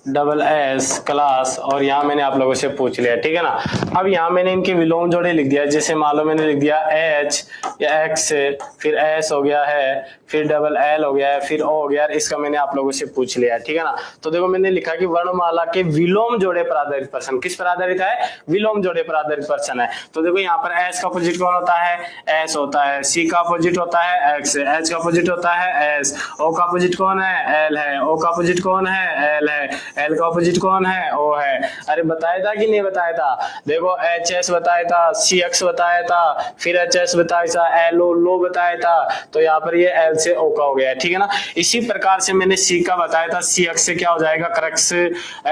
A: CLASS क्लास, और यहाँ मैंने आप लोगों से पूछ लिया, ठीक है ना। अब यहाँ मैंने इनके विलोम जोड़े लिख दिया, जैसे मान लो मैंने लिख दिया H या X, फिर S हो गया है, फिर LL हो गया है, फिर O हो गया, इसका मैंने आप लोगों से पूछ लिया, ठीक है ना। तो देखो मैंने लिखा कि वर्णमाला के विलोम जोड़े पर आधारित प्रश्न, किस पर आधारित है, विलोम जोड़े पर आधारित प्रश्न है। तो देखो यहाँ पर S का अपोजिट कौन होता है, S होता है, C का अपोजिट होता है X, H का अपोजिट होता है S, O का अपोजिट कौन है, L है, O का अपोजिट कौन है, L है, L का अपोजिट कौन है, O है। अरे बताया था कि नहीं बताया था, देखो HS बताया था, CX बताया था, फिर HS बताया था, LO लो बताया था, तो यहाँ पर ये L से O का हो गया, ठीक है ना। इसी प्रकार से मैंने C का बताया था, CX से क्या हो जाएगा, क्रक्स,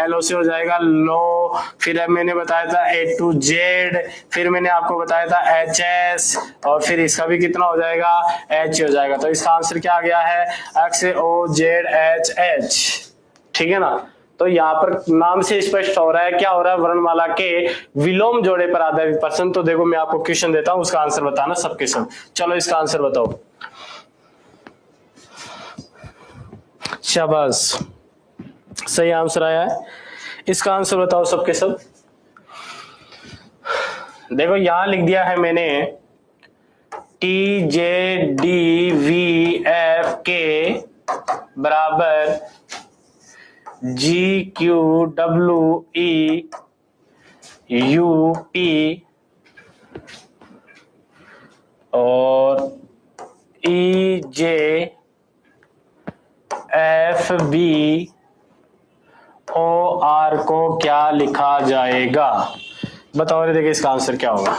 A: LO से हो जाएगा लो, फिर मैंने बताया था A to Z, फिर मैंने आपको बताया था HS, और फिर इसका भी कितना हो जाएगा, H हो जाएगा। तो इसका आंसर क्या आ गया है, XOZHH, ठीक है ना। तो यहाँ पर नाम से स्पष्ट हो रहा है क्या हो रहा है, वर्णमाला के विलोम जोड़े पर आधारित प्रश्न। तो देखो मैं आपको क्वेश्चन देता हूं, उसका आंसर बताना सबके सब। चलो इसका आंसर बताओ, शाबाश, सही आंसर आया है। इसका आंसर बताओ सबके सब। देखो यहां लिख दिया है मैंने TJDVF बराबर GQWEUP और EJFBOR को क्या लिखा जाएगा, बताओ रे, देखिए इसका आंसर क्या होगा।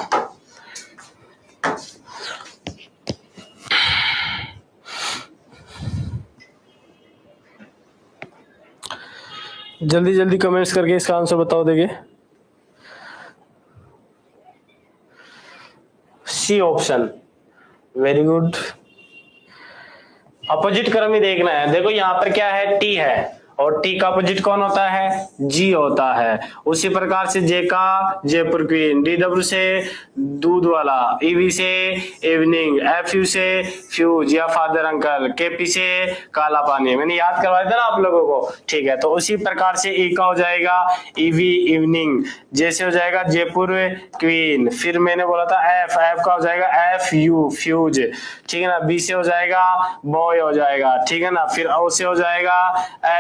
A: जल्दी जल्दी कमेंट्स करके इसका आंसर बताओ, देखिए। C option, very good. Opposite क्रम ही देखना है। देखो यहाँ पर क्या है, टी है, और टी का अपोजिट कौन होता है, जी होता है। उसी प्रकार से जे का जयपुर क्वीन, DW से दूध वाला, EV से इवनिंग, FU से फ्यूज या फादर अंकल, KP से काला पानी। मैंने याद करवाया था ना आप लोगों को, ठीक है। तो उसी प्रकार से E का हो जाएगा EV इवनिंग, जैसे हो जाएगा जयपुर क्वीन, फिर मैंने बोला था F का हो जाएगा FU फ्यूज, ठीक है ना। B से हो जाएगा बॉय हो जाएगा, ठीक है ना। फिर O से हो जाएगा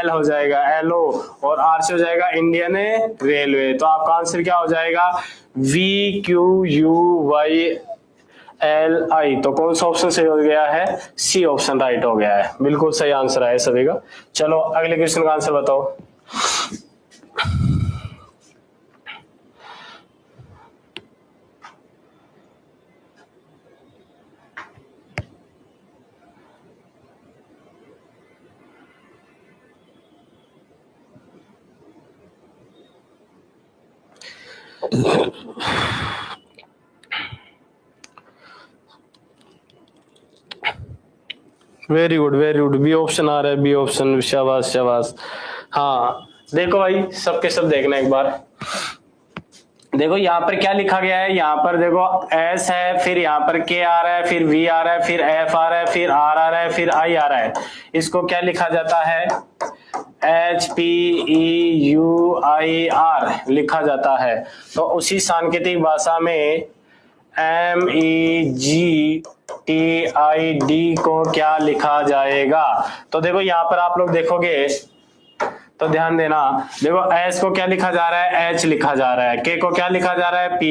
A: L हो जाएगा LO, और R से हो जाएगा इंडियन रेलवे। तो आपका आंसर क्या हो जाएगा, VQUYLI। तो कौन सा ऑप्शन सही हो गया है, सी ऑप्शन राइट हो गया है, बिल्कुल सही आंसर है सभी का। चलो अगले क्वेश्चन का आंसर बताओ। Very good very good, B option आ रहा है, बी ऑप्शन, शाबाश शाबाश। हाँ देखो भाई सबके सब देखना एक बार। देखो यहाँ पर क्या लिखा गया है, यहाँ पर देखो S है, फिर यहाँ पर K आ रहा है, फिर V आ रहा है, फिर F आ रहा है, फिर R आ रहा है, फिर I आ रहा है। इसको क्या लिखा जाता है, HPEUIR लिखा जाता है। तो उसी सांकेतिक भाषा में MEGTID को क्या लिखा जाएगा। तो देखो यहाँ पर आप लोग देखोगे तो ध्यान देना, देखो S को क्या लिखा जा रहा है, H लिखा जा रहा है, K को क्या लिखा जा रहा है, P,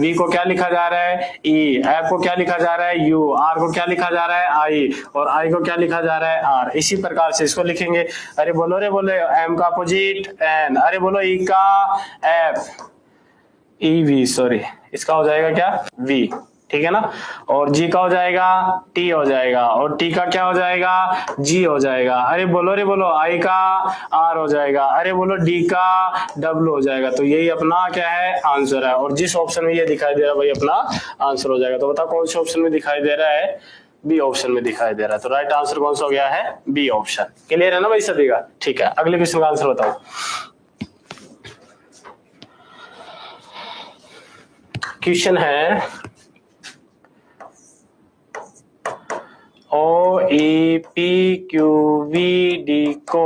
A: V को क्या लिखा जा रहा है, E, F को क्या लिखा जा रहा है, U, R को क्या लिखा जा रहा है, I, और I को क्या लिखा जा रहा है, R। इसी प्रकार से इसको लिखेंगे। अरे बोलो रे बोलो, M का अपोजिट N, अरे बोलो E का F, EV, सॉरी इसका हो जाएगा क्या, V, ठीक है ना। और G का हो जाएगा T हो जाएगा, और T का क्या हो जाएगा, G हो जाएगा। अरे बोलो रे बोलो, I का R हो जाएगा, अरे बोलो D का W हो जाएगा। तो यही अपना क्या है, आंसर है। और जिस ऑप्शन में ये दिखाई दे रहा है वही अपना आंसर हो जाएगा। तो बताओ कौन से ऑप्शन में दिखाई दे रहा है, बी ऑप्शन में दिखाई दे रहा है। तो राइट आंसर कौन सा हो गया है, बी ऑप्शन। क्लियर है ना भाई सभी का, ठीक है। अगले क्वेश्चन का आंसर बताओ। क्वेश्चन है O E P Q V D को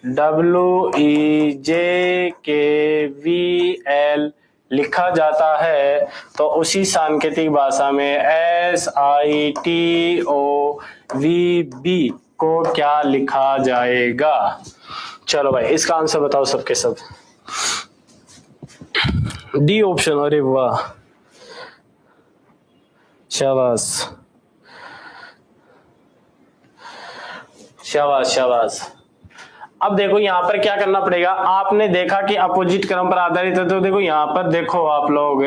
A: W E J K V L लिखा जाता है तो उसी सांकेतिक भाषा में S I T O V B को क्या लिखा जाएगा? चलो भाई इसका आंसर बताओ सबके सब। डी ऑप्शन, अरे वाह शाबाश शाबाश शाबाश। अब देखो यहाँ पर क्या करना पड़ेगा, आपने देखा कि अपोजिट क्रम पर आधारित है तो देखो यहाँ पर देखो आप लोग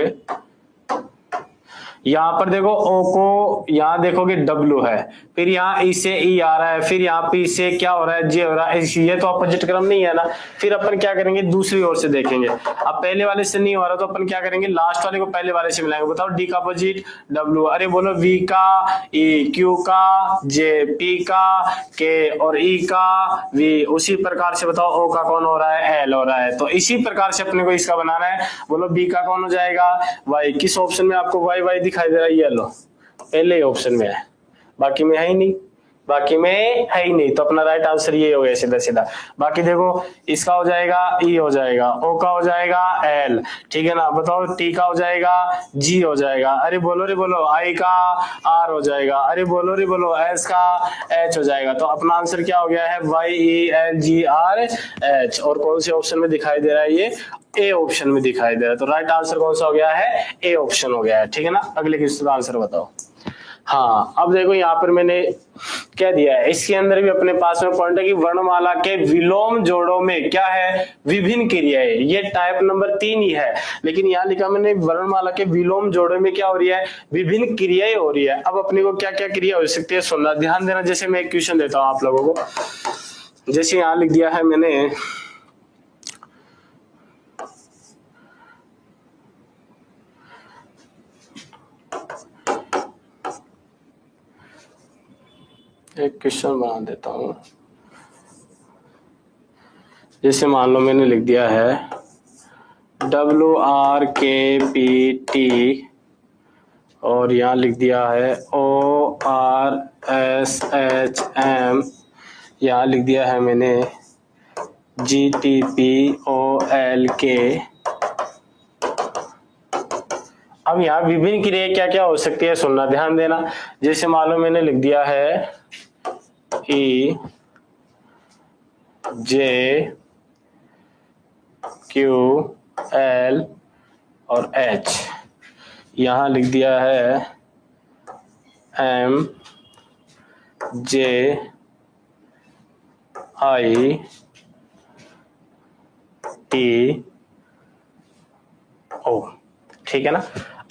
A: यहाँ पर देखो ओ को यहाँ देखोगे डब्ल्यू है, फिर यहाँ ई से ई आ रहा है, फिर यहाँ पी से क्या हो रहा है जे हो रहा है, ये तो अपोजिट क्रम नहीं है ना। फिर अपन क्या करेंगे दूसरी ओर से देखेंगे, अब पहले वाले से नहीं हो रहा तो अपन क्या करेंगे लास्ट वाले को पहले वाले से मिलाएंगे। बताओ डी का अपोजिट डब्ल्यू, अरे बोलो वी का ई, क्यू का जे, पी का के और ई का वी। उसी प्रकार से बताओ ओ का कौन हो रहा है, एल हो रहा है। तो इसी प्रकार से अपने को इसका बनाना है। बोलो बी का कौन हो जाएगा, वाई। किस ऑप्शन में आपको वाई वाई दिखाई दे रहा है? ये लो पहले ऑप्शन में है, बाकी में है ही नहीं, बाकी में है ही नहीं। तो अपना राइट आंसर ये हो गया सीधा सीधा। बाकी देखो इसका हो जाएगा ई हो जाएगा, ओ का हो जाएगा एल, ठीक है ना। बताओ टी का हो जाएगा जी हो जाएगा, अरे बोलो रे बोलो आई का आर हो जाएगा, अरे बोलो रे बोलो एस का एच हो जाएगा। तो अपना आंसर क्या हो गया है Y E L G R H. और कौन से ऑप्शन में दिखाई दे रहा है? ये ए ऑप्शन में दिखाई दे रहा है। तो राइट आंसर कौन सा हो गया है? ए ऑप्शन हो गया है, ठीक है ना। अगले क्वेश्चन का आंसर बताओ। हाँ अब देखो यहाँ पर मैंने क्या दिया है, इसके अंदर भी अपने पास में पॉइंट है कि वर्णमाला के विलोम जोड़ों में क्या है, विभिन्न क्रियाएं। ये टाइप नंबर 3 ही है, लेकिन यहाँ लिखा मैंने वर्णमाला के विलोम जोड़ों में क्या हो रही है, विभिन्न क्रियाएं हो रही है। अब अपने को क्या क्या क्रिया हो सकती है सुनना, ध्यान देना। जैसे मैं एक क्वेश्चन देता हूँ आप लोगों को, जैसे यहाँ लिख दिया है मैंने एक क्वेश्चन बना देता हूं। जैसे मान लो मैंने लिख दिया है W R K P T और यहाँ लिख दिया है O R S H M, यहाँ लिख दिया है मैंने G T P O L K. अब यहाँ विभिन्न क्रिया क्या क्या हो सकती है सुनना, ध्यान देना। जैसे मान लो मैंने लिख दिया है ई जे क्यू एल और एच, यहां लिख दिया है एम जे आई टी ओ, ठीक है ना।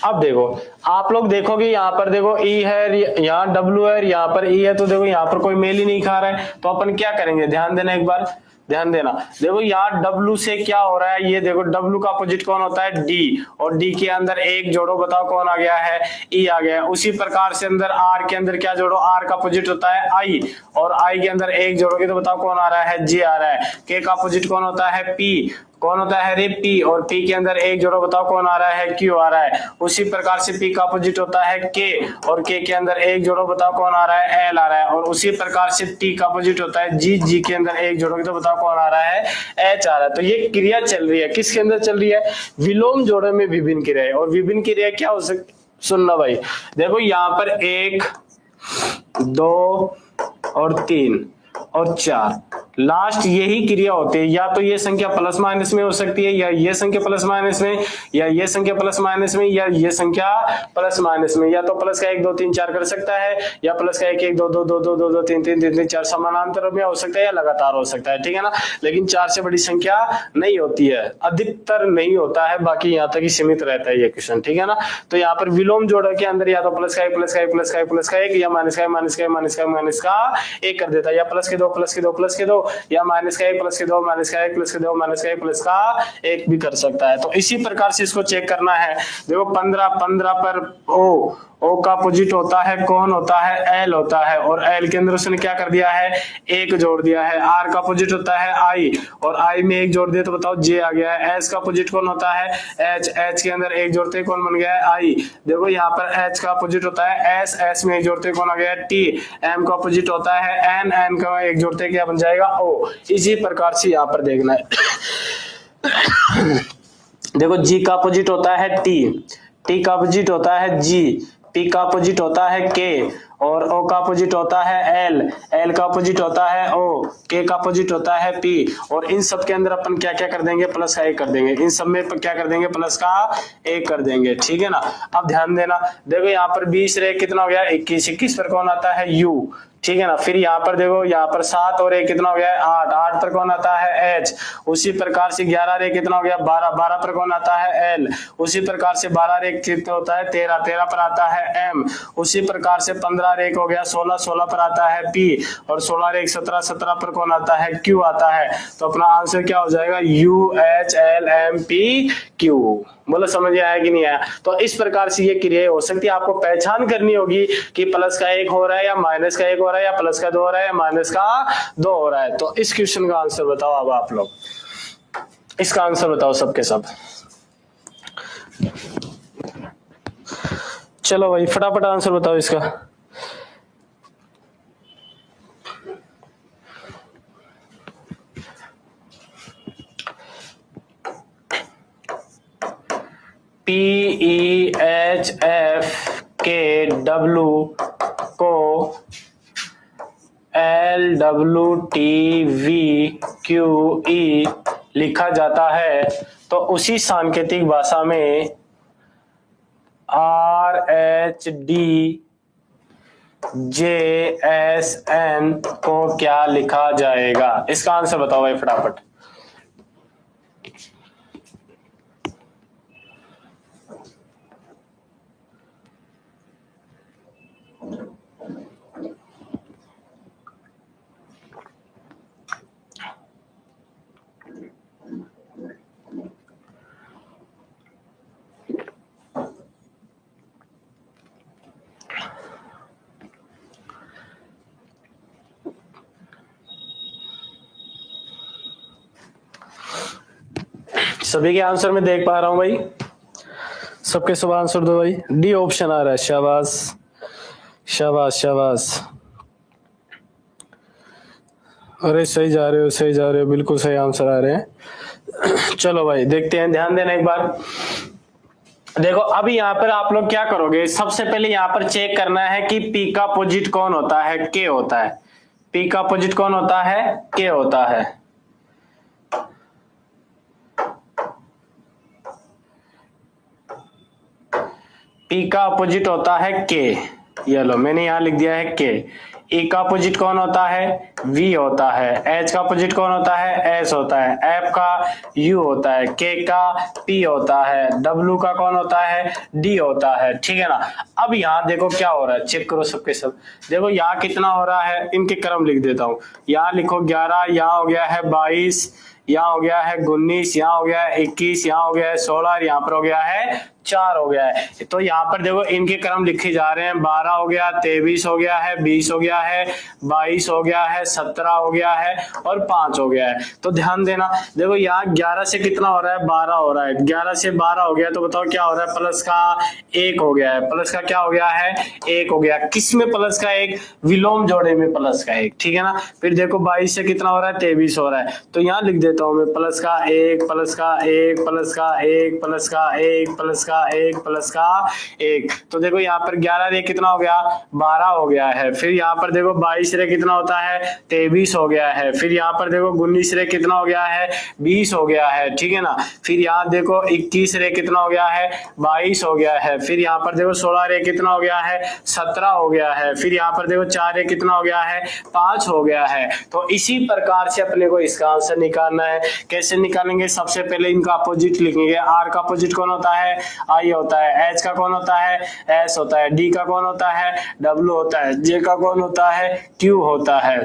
A: अब देखो आप लोग देखोगे यहाँ पर देखो ई है, यहाँ डब्ल्यू है, यहाँ पर ई है, तो देखो यहाँ पर कोई मेल ही नहीं खा रहा है। तो अपन क्या करेंगे, ध्यान देना एक बार, ध्यान देना। देखो यहाँ डब्ल्यू से क्या हो रहा है, ये देखो डब्ल्यू का अपोजिट कौन होता है, डी, और डी के अंदर एक जोड़ो, बताओ कौन आ गया है, ई आ गया है। उसी प्रकार से अंदर आर के अंदर क्या जोड़ो, आर का अपोजिट होता है आई, और आई के अंदर एक जोड़ोगे तो बताओ कौन आ रहा है, जे आ रहा है। के का अपोजिट कौन होता है, पी, कौन होता है रे, पी, और पी के अंदर एक जोड़ो, बताओ कौन आ रहा है, क्यू आ रहा है। उसी प्रकार से पी का अपोजिट होता है के, और के अंदर एक जोड़ो, बताओ कौन आ रहा है, एल आ रहा है। और उसी प्रकार से टी का अपोजिट होता है जी, जी के अंदर एक जोड़ोगे तो बताओ कौन आ रहा है, एच आ रहा है। तो ये क्रिया चल रही है, किसके अंदर चल रही है, विलोम जोड़े में विभिन्न क्रियाएं। और विभिन्न क्रिया क्या हो सकती, सुनना भाई, देखो यहाँ पर 1 2 और 3 और 4 लास्ट यही क्रिया होती है। या तो ये संख्या प्लस माइनस में हो सकती है, या ये संख्या प्लस माइनस में, या ये संख्या प्लस माइनस में, या ये संख्या प्लस माइनस में। या तो प्लस का 1 2 3 4 कर सकता है, या प्लस का 1 1 2 2 2 2 2 2 3 3 3 3 4 समानांतर में हो सकता है, या लगातार हो सकता है, ठीक है ना। लेकिन 4 से बड़ी संख्या नहीं होती है, अधिकतर नहीं होता है, बाकी यहाँ तक ही सीमित रहता है ये क्वेश्चन, ठीक है ना। तो यहाँ पर विलोम जोड़ के अंदर या तो प्लस का 1 प्लस का 1 प्लस का 1 प्लस का 1, या माइनस का माइनस का माइनस का माइनस का 1 कर देता है, या प्लस के 2 प्लस के 2 प्लस के 2, या माइनस का 1 प्लस के 2 माइनस का 1 प्लस के 2 माइनस का 1 प्लस का 1 भी कर सकता है। तो इसी प्रकार से इसको चेक करना है। देखो 15 15 पर ओ O का अपोजिट होता है कौन होता है, L होता है, और L के अंदर उसने क्या कर दिया है, 1 जोड़ दिया है। R का अपोजिट होता है I, और I में 1 जोड़ दिया तो बताओ J आ गया है। S का अपोजिट कौन होता है, H, H के अंदर 1 जोड़ते कौन बन गया है, I। देखो यहाँ पर H का अपोजिट होता है S, S में 1 जोड़ते कौन आ गया है, T। M का अपोजिट होता है N, N का 1 जोड़ते क्या बन जाएगा, O। इसी प्रकार से यहाँ पर देखना है। देखो G का अपोजिट होता है T, T का अपोजिट होता है G, P का अपोजिट होता है K, और O का अपोजिट होता है L, L का अपोजिट होता है O, K का अपोजिट होता है P। और इन सब के अंदर अपन क्या क्या कर देंगे, प्लस का 1 कर देंगे। इन सब में क्या कर देंगे, प्लस का 1 कर देंगे, ठीक है ना। अब ध्यान देना, देखो यहाँ पर 20 रे कितना हो गया, 21, 21 पर कौन आता है, U, ठीक है ना। फिर यहाँ पर देखो, यहाँ पर 7 और 1 कितना हो गया है, 8, 8 पर कौन आता है, H। उसी प्रकार से 11 रे कितना हो गया, 12, 12 पर कौन आता है, L। उसी प्रकार से 12 रे कितना होता है, 13, 13 पर आता है M। उसी प्रकार से 15 रे हो गया 16, 16 पर आता है P, और 16 रे 17, 17 पर कौन आता है, Q आता है। तो अपना आंसर क्या हो जाएगा, U H L M P Q। बोलो समझ में आया कि नहीं आया। तो इस प्रकार से ये क्रिया हो सकती है, आपको पहचान करनी होगी कि प्लस का 1 हो रहा है या माइनस का 1 हो रहा है, या प्लस का 2 हो रहा है या माइनस का 2 हो रहा है। तो इस क्वेश्चन का आंसर बताओ अब आप लोग, इसका आंसर बताओ सबके सब। चलो भाई फटाफट आंसर बताओ इसका। PEHFKW को LWTVQE लिखा जाता है, तो उसी सांकेतिक भाषा में RHDJSN को क्या लिखा जाएगा, इसका आंसर बताओ भाई फटाफट। सभी के आंसर में देख पा रहा हूं भाई, सबके सब आंसर दो भाई। डी ऑप्शन आ रहा है, शाबाश शाबाश शाबाश। अरे सही जा रहे हो, सही जा रहे हो, बिल्कुल सही आंसर आ रहे हैं। चलो भाई देखते हैं, ध्यान देना एक बार। देखो अभी यहाँ पर आप लोग क्या करोगे, सबसे पहले यहाँ पर चेक करना है कि P का अपोजिट कौन होता है, K होता है। P का अपोजिट कौन होता है, K होता है। P का अपोजिट होता है K, ये लो मैंने यहां लिख दिया है K। E का अपोजिट कौन होता है, V होता है। H का अपोजिट कौन होता है, S होता है। F का U होता है। K का P होता है। W का कौन होता है, D होता है, ठीक है ना। अब यहाँ देखो क्या हो रहा है, चेक करो सबके सब। देखो यहाँ कितना हो रहा है, इनके क्रम लिख देता हूँ। यहाँ लिखो 11, यहाँ हो गया है 22, यहाँ हो गया है 19, यहाँ हो गया है 21, यहाँ हो गया है 16, यहाँ पर हो गया है 4 हो गया है। तो यहाँ पर देखो इनके क्रम लिखे जा रहे हैं। 12 हो गया, 23 हो गया है, 20 हो गया है, 22 हो गया है, 17 हो गया है और 5 हो गया है। तो ध्यान देना, देखो यहाँ 11 से कितना हो रहा है, 12 हो रहा है। 11 से 12 हो गया तो बताओ क्या हो रहा है, प्लस का 1 हो गया है। प्लस का क्या हो गया है, 1 हो गया। किस में प्लस का 1, विलोम जोड़े में प्लस का 1, ठीक है ना। फिर देखो 22 से कितना हो रहा है, 23 हो रहा है। तो यहाँ लिख देता हूँ मैं प्लस का 1, प्लस का 1, प्लस का 1, प्लस का 1, प्लस का 1, प्लस का 1। तो देखो यहाँ पर 11 रे कितना हो गया, 12 हो गया है। फिर यहाँ पर देखो 22 रे कितना होता है, 23 हो गया है। फिर यहाँ पर देखो 19 रे कितना हो गया है, 20 हो गया है, ठीक है ना। फिर यहाँ देखो 21 रे कितना हो गया है, 22 हो गया है। फिर यहाँ पर देखो 16 रे कितना हो गया है, 17 हो गया है। फिर यहाँ पर देखो 4 रे कितना हो गया है, 5 हो गया है। तो इसी प्रकार से अपने को इसका आंसर निकालना है। कैसे निकालेंगे, सबसे पहले इनका अपोजिट लिखेंगे। आर का अपोजिट कौन होता है, आई होता है। एच का कौन होता है, एस होता है। डी का कौन होता है, डब्ल्यू होता है। जे का कौन होता है, क्यू होता है।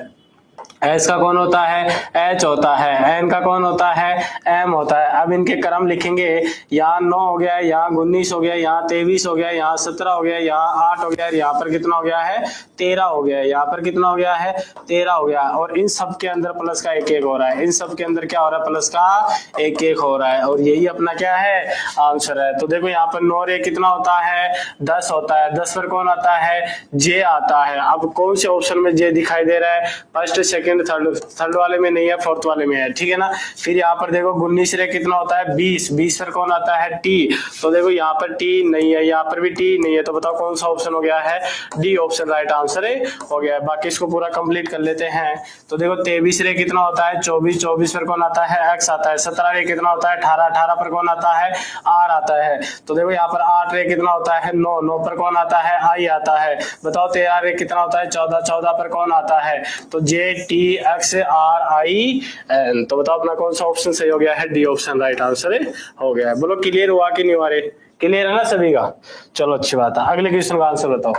A: एस का कौन होता है, एच होता है, एन का कौन होता है, एम होता है। अब इनके क्रम लिखेंगे, यहाँ 9 हो गया, यहाँ 19 हो गया, यहाँ 23 हो गया, यहाँ 17 हो गया, यहाँ 8 हो गया, यहाँ पर कितना हो गया है, 13 हो गया, यहाँ पर कितना हो गया है, 13 हो गया। और इन सब के अंदर प्लस का 1 1 हो रहा है, इन सब के अंदर क्या हो रहा है, प्लस का 1 1 हो रहा है, और यही अपना क्या है, आंसर है। तो देखो यहाँ पर 9 रे कितना होता है, 10 होता है, 10 पर कौन आता है, जे आता है। अब कौन से ऑप्शन में जे दिखाई दे रहा है, फर्स्ट सेकंड थर्ड वाले में नहीं है, फोर्थ वाले में है, ठीक है ना। फिर यहाँ पर देखो 19 रे कितना होता है, 20, 20 पर कौन आता है, टी। तो देखो यहाँ पर टी नहीं है, यहाँ पर भी टी नहीं है, तो बताओ कौन सा ऑप्शन हो गया है, डी ऑप्शन राइट आंसर हो गया है। बाकी इसको पूरा कंप्लीट कर लेते हैं। तो देखो 23 रे कितना होता है, 24, 24 पर कौन आता है, एक्स आता है। 17 रे कितना होता है, 18, 18 पर कौन आता है, आर आता है। तो देखो यहाँ पर 8 रे कितना होता है, 9, 9 पर कौन आता है, आई आता है। बताओ 13 रे कितना होता है, 14, 14 पर कौन आता है, तो J T X R I N. तो बताओ अपना कौन सा ऑप्शन सही हो गया है, डी ऑप्शन राइट आंसर हो गया है। बोलो क्लियर हुआ कि नहीं हुआ रे, क्लियर है ना सभी का, चलो अच्छी बात है। अगले क्वेश्चन का आंसर बताओ।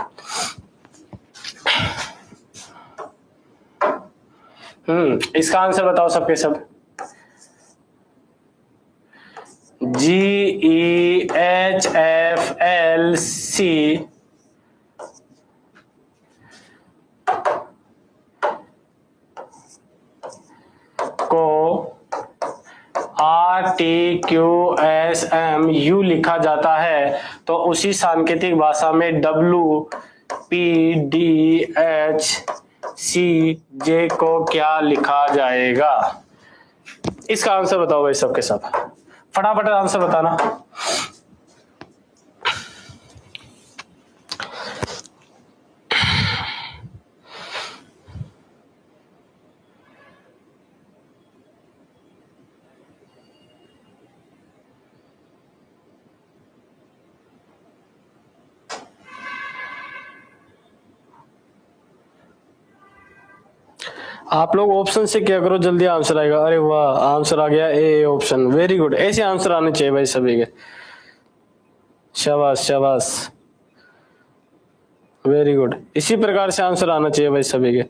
A: इसका आंसर बताओ सबके सब। GEHFLC को RTQSMU लिखा जाता है, तो उसी सांकेतिक भाषा में WPDHCJ को क्या लिखा जाएगा। इसका आंसर बताओ भाई सबके सब, फटाफट आंसर बताना। आप लोग ऑप्शन से क्या करो, जल्दी आंसर आएगा। अरे वाह, आंसर आ गया ए ऑप्शन, वेरी गुड। ऐसे आंसर आने चाहिए भाई सभी के, शाबाश शाबाश, वेरी गुड। इसी प्रकार से आंसर आना चाहिए भाई सभी के।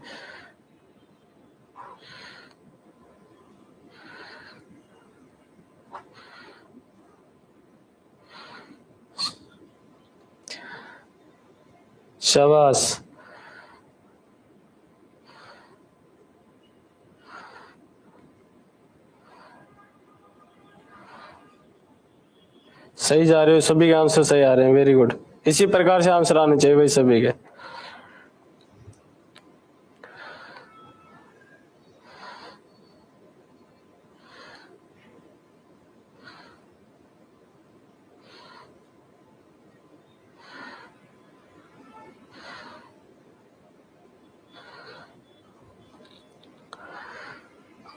A: शाबाश, सही जा रहे हो, सभी के आंसर सही आ रहे हैं, वेरी गुड। इसी प्रकार से आंसर आने चाहिए भाई सभी के।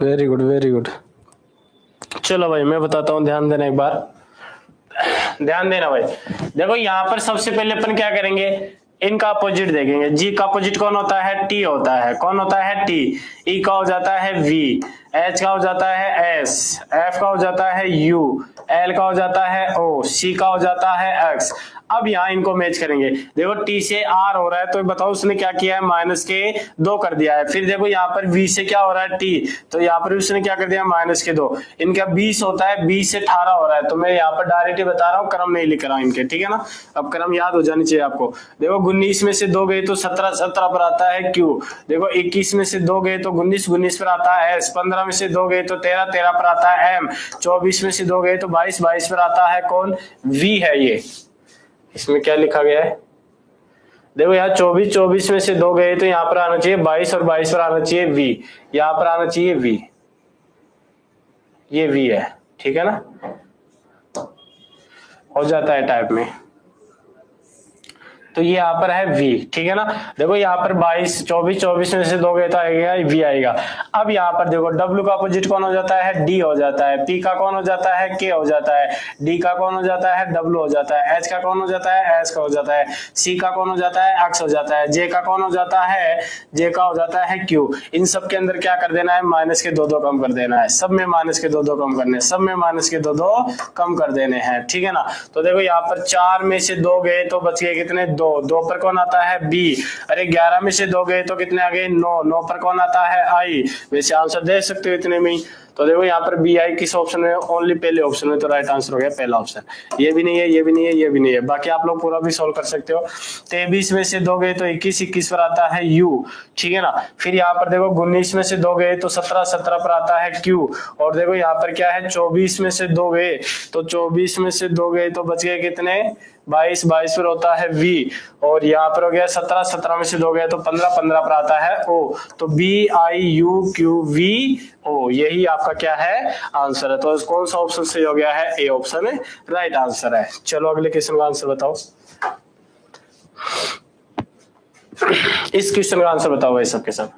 A: Very good very good. चलो भाई मैं बताता हूँ, ध्यान देना एक बार, ध्यान देना भाई। देखो यहाँ पर सबसे पहले अपन क्या करेंगे, इनका अपोजिट देखेंगे। जी का अपोजिट कौन होता है, टी होता है। कौन होता है, टी। ई का हो जाता है वी, एच का हो जाता है एस, एफ का हो जाता है यू, एल का हो जाता है ओ, सी का हो जाता है एक्स। अब यहाँ इनको मैच करेंगे। देखो टी से आर हो रहा है, तो बताओ उसने क्या किया है, -2 कर दिया है। फिर देखो यहाँ पर वी से क्या हो रहा है, टी, तो यहाँ पर उसने क्या कर दिया, -2। इनका 20 होता है, 20 से 18 हो रहा है। तो मैं यहाँ पर डायरेक्ट बता रहा हूँ, क्रम नहीं लिख रहा हूँ इनके, ठीक है ना। अब क्रम याद हो जानी चाहिए आपको। देखो 19 में से 2 गए तो 17, 17 पर आता है क्यू। देखो 21 में से 2 गए तो 19, 19 पर आता है एस। 15 में से 2 गए तो 13, 13 पर आता है एम। 24 में से 2 गए तो 22, 22 पर आता है कौन, वी है ये। इसमें क्या लिखा गया है, देखो यहाँ 24, 24 में से 2 गए तो यहाँ पर आना चाहिए 22, और 22 पर आना चाहिए वी, यहाँ पर आना चाहिए वी, ये वी है, ठीक है ना, हो जाता है टाइप में। तो ये यहाँ पर है v, ठीक है ना। देखो यहाँ पर 22, 24, 24 में से 2 गए तो आएगा v आएगा। अब यहाँ पर देखो w का अपोजिट कौन हो जाता है, d हो जाता है। p का कौन हो जाता है, k हो जाता है। d का कौन हो जाता है, w हो जाता है। h का कौन हो जाता है, s का हो जाता है। c का कौन हो जाता है, x हो जाता है। j का कौन हो जाता है, j का हो जाता है q। इन सब के अंदर क्या कर देना है, -2 कम कर देना है। सब में -2 कम करने, सब में -2 कम कर देने हैं, ठीक है ना। तो देखो यहाँ पर 4 में से 2 गए तो बच गए कितने, 2। दो पर कौन आता है बी। अरे 11 में से 2 गए तो कितने आ गए 9, 9 पर कौन आता है आई। वैसे आंसर दे सकते हो इतने में ही। तो देखो यहाँ पर बी आई किस ऑप्शन में, ओनली पहले ऑप्शन में, तो राइट आंसर हो गया पहला ऑप्शन। ये भी नहीं है, ये भी नहीं है, ये भी नहीं है, बाकी आप लोग पूरा भी सॉल्व कर सकते हो। 23 में से 2 गए तो 21, 21 पर आता है यू, ठीक है ना। फिर यहाँ पर देखो 19 में से 2 गए तो 17, 17 पर आता है क्यू। और देखो यहाँ पर क्या है 24 में से 2 गए तो 24 में से 2 गए तो बच गए कितने 22, 22 पर होता है वी। और यहाँ पर हो गया 17, 17 में से 2 गए तो 15, 15 पर आता है ओ। तो B I U Q V O, यही आपका क्या है आंसर है। तो कौन सा ऑप्शन सही हो गया है, ए ऑप्शन है राइट आंसर है। चलो अगले क्वेश्चन का आंसर बताओ। इस क्वेश्चन का आंसर बताओ भाई सबके सब।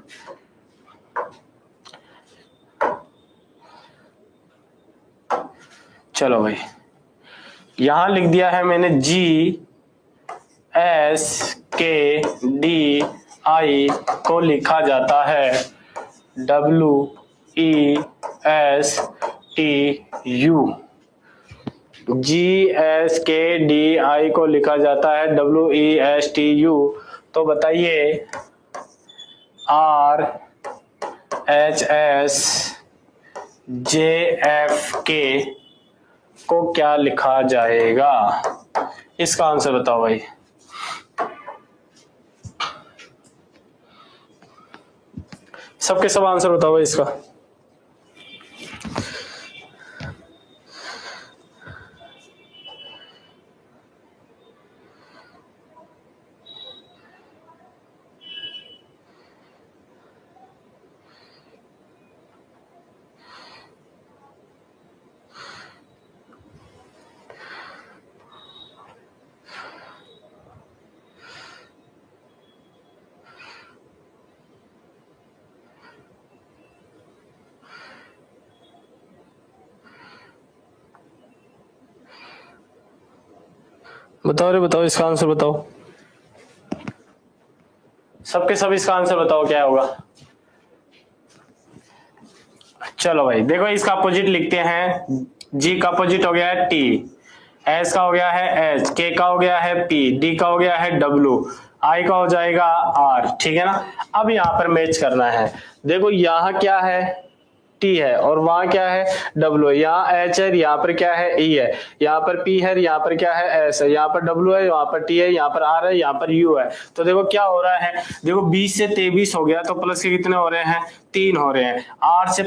A: चलो भाई यहां लिख दिया है मैंने G S K D I को लिखा जाता है W E S T U। G S K D I को लिखा जाता है W E S T U। तो बताइए R H S J F K को क्या लिखा जाएगा, इसका आंसर बताओ भाई। सबके सब आंसर बताओ भाई इसका। बताओ रे बताओ, इसका आंसर बताओ। सबके सब इसका आंसर बताओ क्या होगा। चलो भाई देखो इसका अपोजिट लिखते हैं। जी का अपोजिट हो गया है टी, एस का हो गया है एच, के का हो गया है पी, डी का हो गया है डब्ल्यू, आई का हो जाएगा आर, ठीक है ना। अब यहाँ पर मैच करना है। देखो यहाँ क्या है टी है और वहां क्या है डब्ल्यू है। यहाँ एच है, यहाँ पर क्या है ई है, यहाँ पर पी है, यहाँ पर क्या है एस है, यहाँ पर डब्ल्यू है, यहाँ पर टी है, यहाँ पर आर है, यहाँ पर यू है। तो देखो क्या हो रहा है, देखो 20 से 23 हो गया तो प्लस के कितने हो रहे हैं 3 हो रहे हैं। 8 से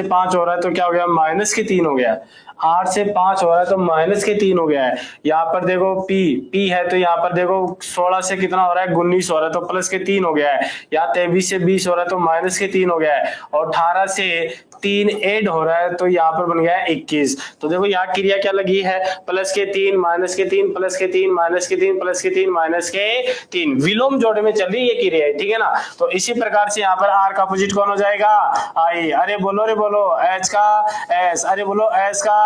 A: 5 हो रहा है तो क्या हो गया माइनस के 3 हो गया। 8 से 5 हो रहा है तो माइनस के 3 हो गया है। यहाँ पर देखो पी है तो यहाँ पर देखो 16 से कितना हो रहा है 19 हो रहा है तो प्लस के 3 हो गया है। यहाँ 23 से 20 हो रहा है तो माइनस के 3 हो गया है। और 18 से 3 ऐड हो रहा है तो यहाँ पर बन गया है 21। तो देखो यहाँ क्रिया क्या लगी है प्लस के 3 माइनस के 3 प्लस के 3 माइनस के 3 प्लस के 3 माइनस के 3, विलोम जोड़े में चल रही है क्रिया है, ठीक है ना। तो इसी प्रकार से यहाँ पर आर का अपोजिट कौन हो जाएगा आई। अरे बोलो रे बोलो एच का एस, अरे बोलो एस का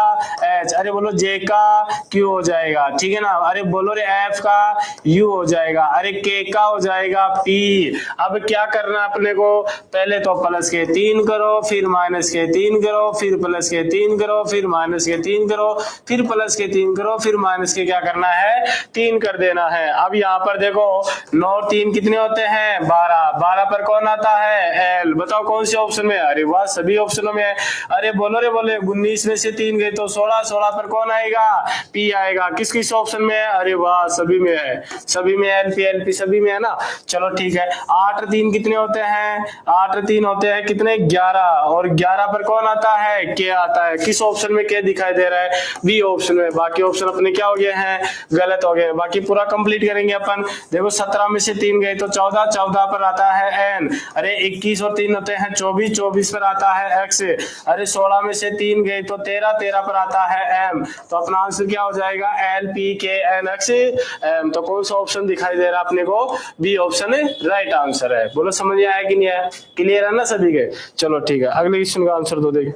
A: एच, अरे बोलो जे का क्यू हो जाएगा, ठीक है ना। अरे बोलो रे एफ का यू हो जाएगा, अरे के का हो जाएगा पी। अब क्या करना है अपने को, पहले तो प्लस के 3 करो, फिर माइनस के 3 करो, फिर प्लस के 3 करो, फिर माइनस के 3 करो, फिर प्लस के 3 करो, फिर माइनस के क्या करना है 3 कर देना है। अब यहाँ पर देखो 9 और 3 कितने होते हैं 12, 12 पर कौन आता है एल। बताओ कौन से ऑप्शन में, अरे वाह सभी ऑप्शनों में है। अरे बोलो रे बोले 19 में से 3 गए तो 16, 16 पर कौन आएगा पी आएगा। किस किस ऑप्शन में है, अरे वाह सभी में है, सभी में एल पी सभी में है ना। चलो ठीक है 8 और 3 कितने होते हैं 8 और 3 होते हैं कितने 11, और 11 पर कौन आता है के आता है। किस ऑप्शन में के दिखाई दे रहा है बी ऑप्शन में। बाकी ऑप्शन अपने क्या हो गए हैं गलत हो गए। बाकी पूरा कंप्लीट करेंगे अपन। देखो 17 में से 3 गए तो 14, 14 पर आता है एन। अरे 21 और 3 होते हैं 24, 24 पर आता है एक्स। अरे 16 में से 3 गए तो 13, 13 पर आता है एम। तो अपना आंसर क्या हो जाएगा एल पी के एन एक्स एम। तो कौन सा ऑप्शन दिखाई दे रहा है अपने को बी ऑप्शन राइट आंसर है। बोलो समझ आया कि नहीं आया, क्लियर है ना सभी के। चलो ठीक है अगले क्वेश्चन का आंसर दो देखिए।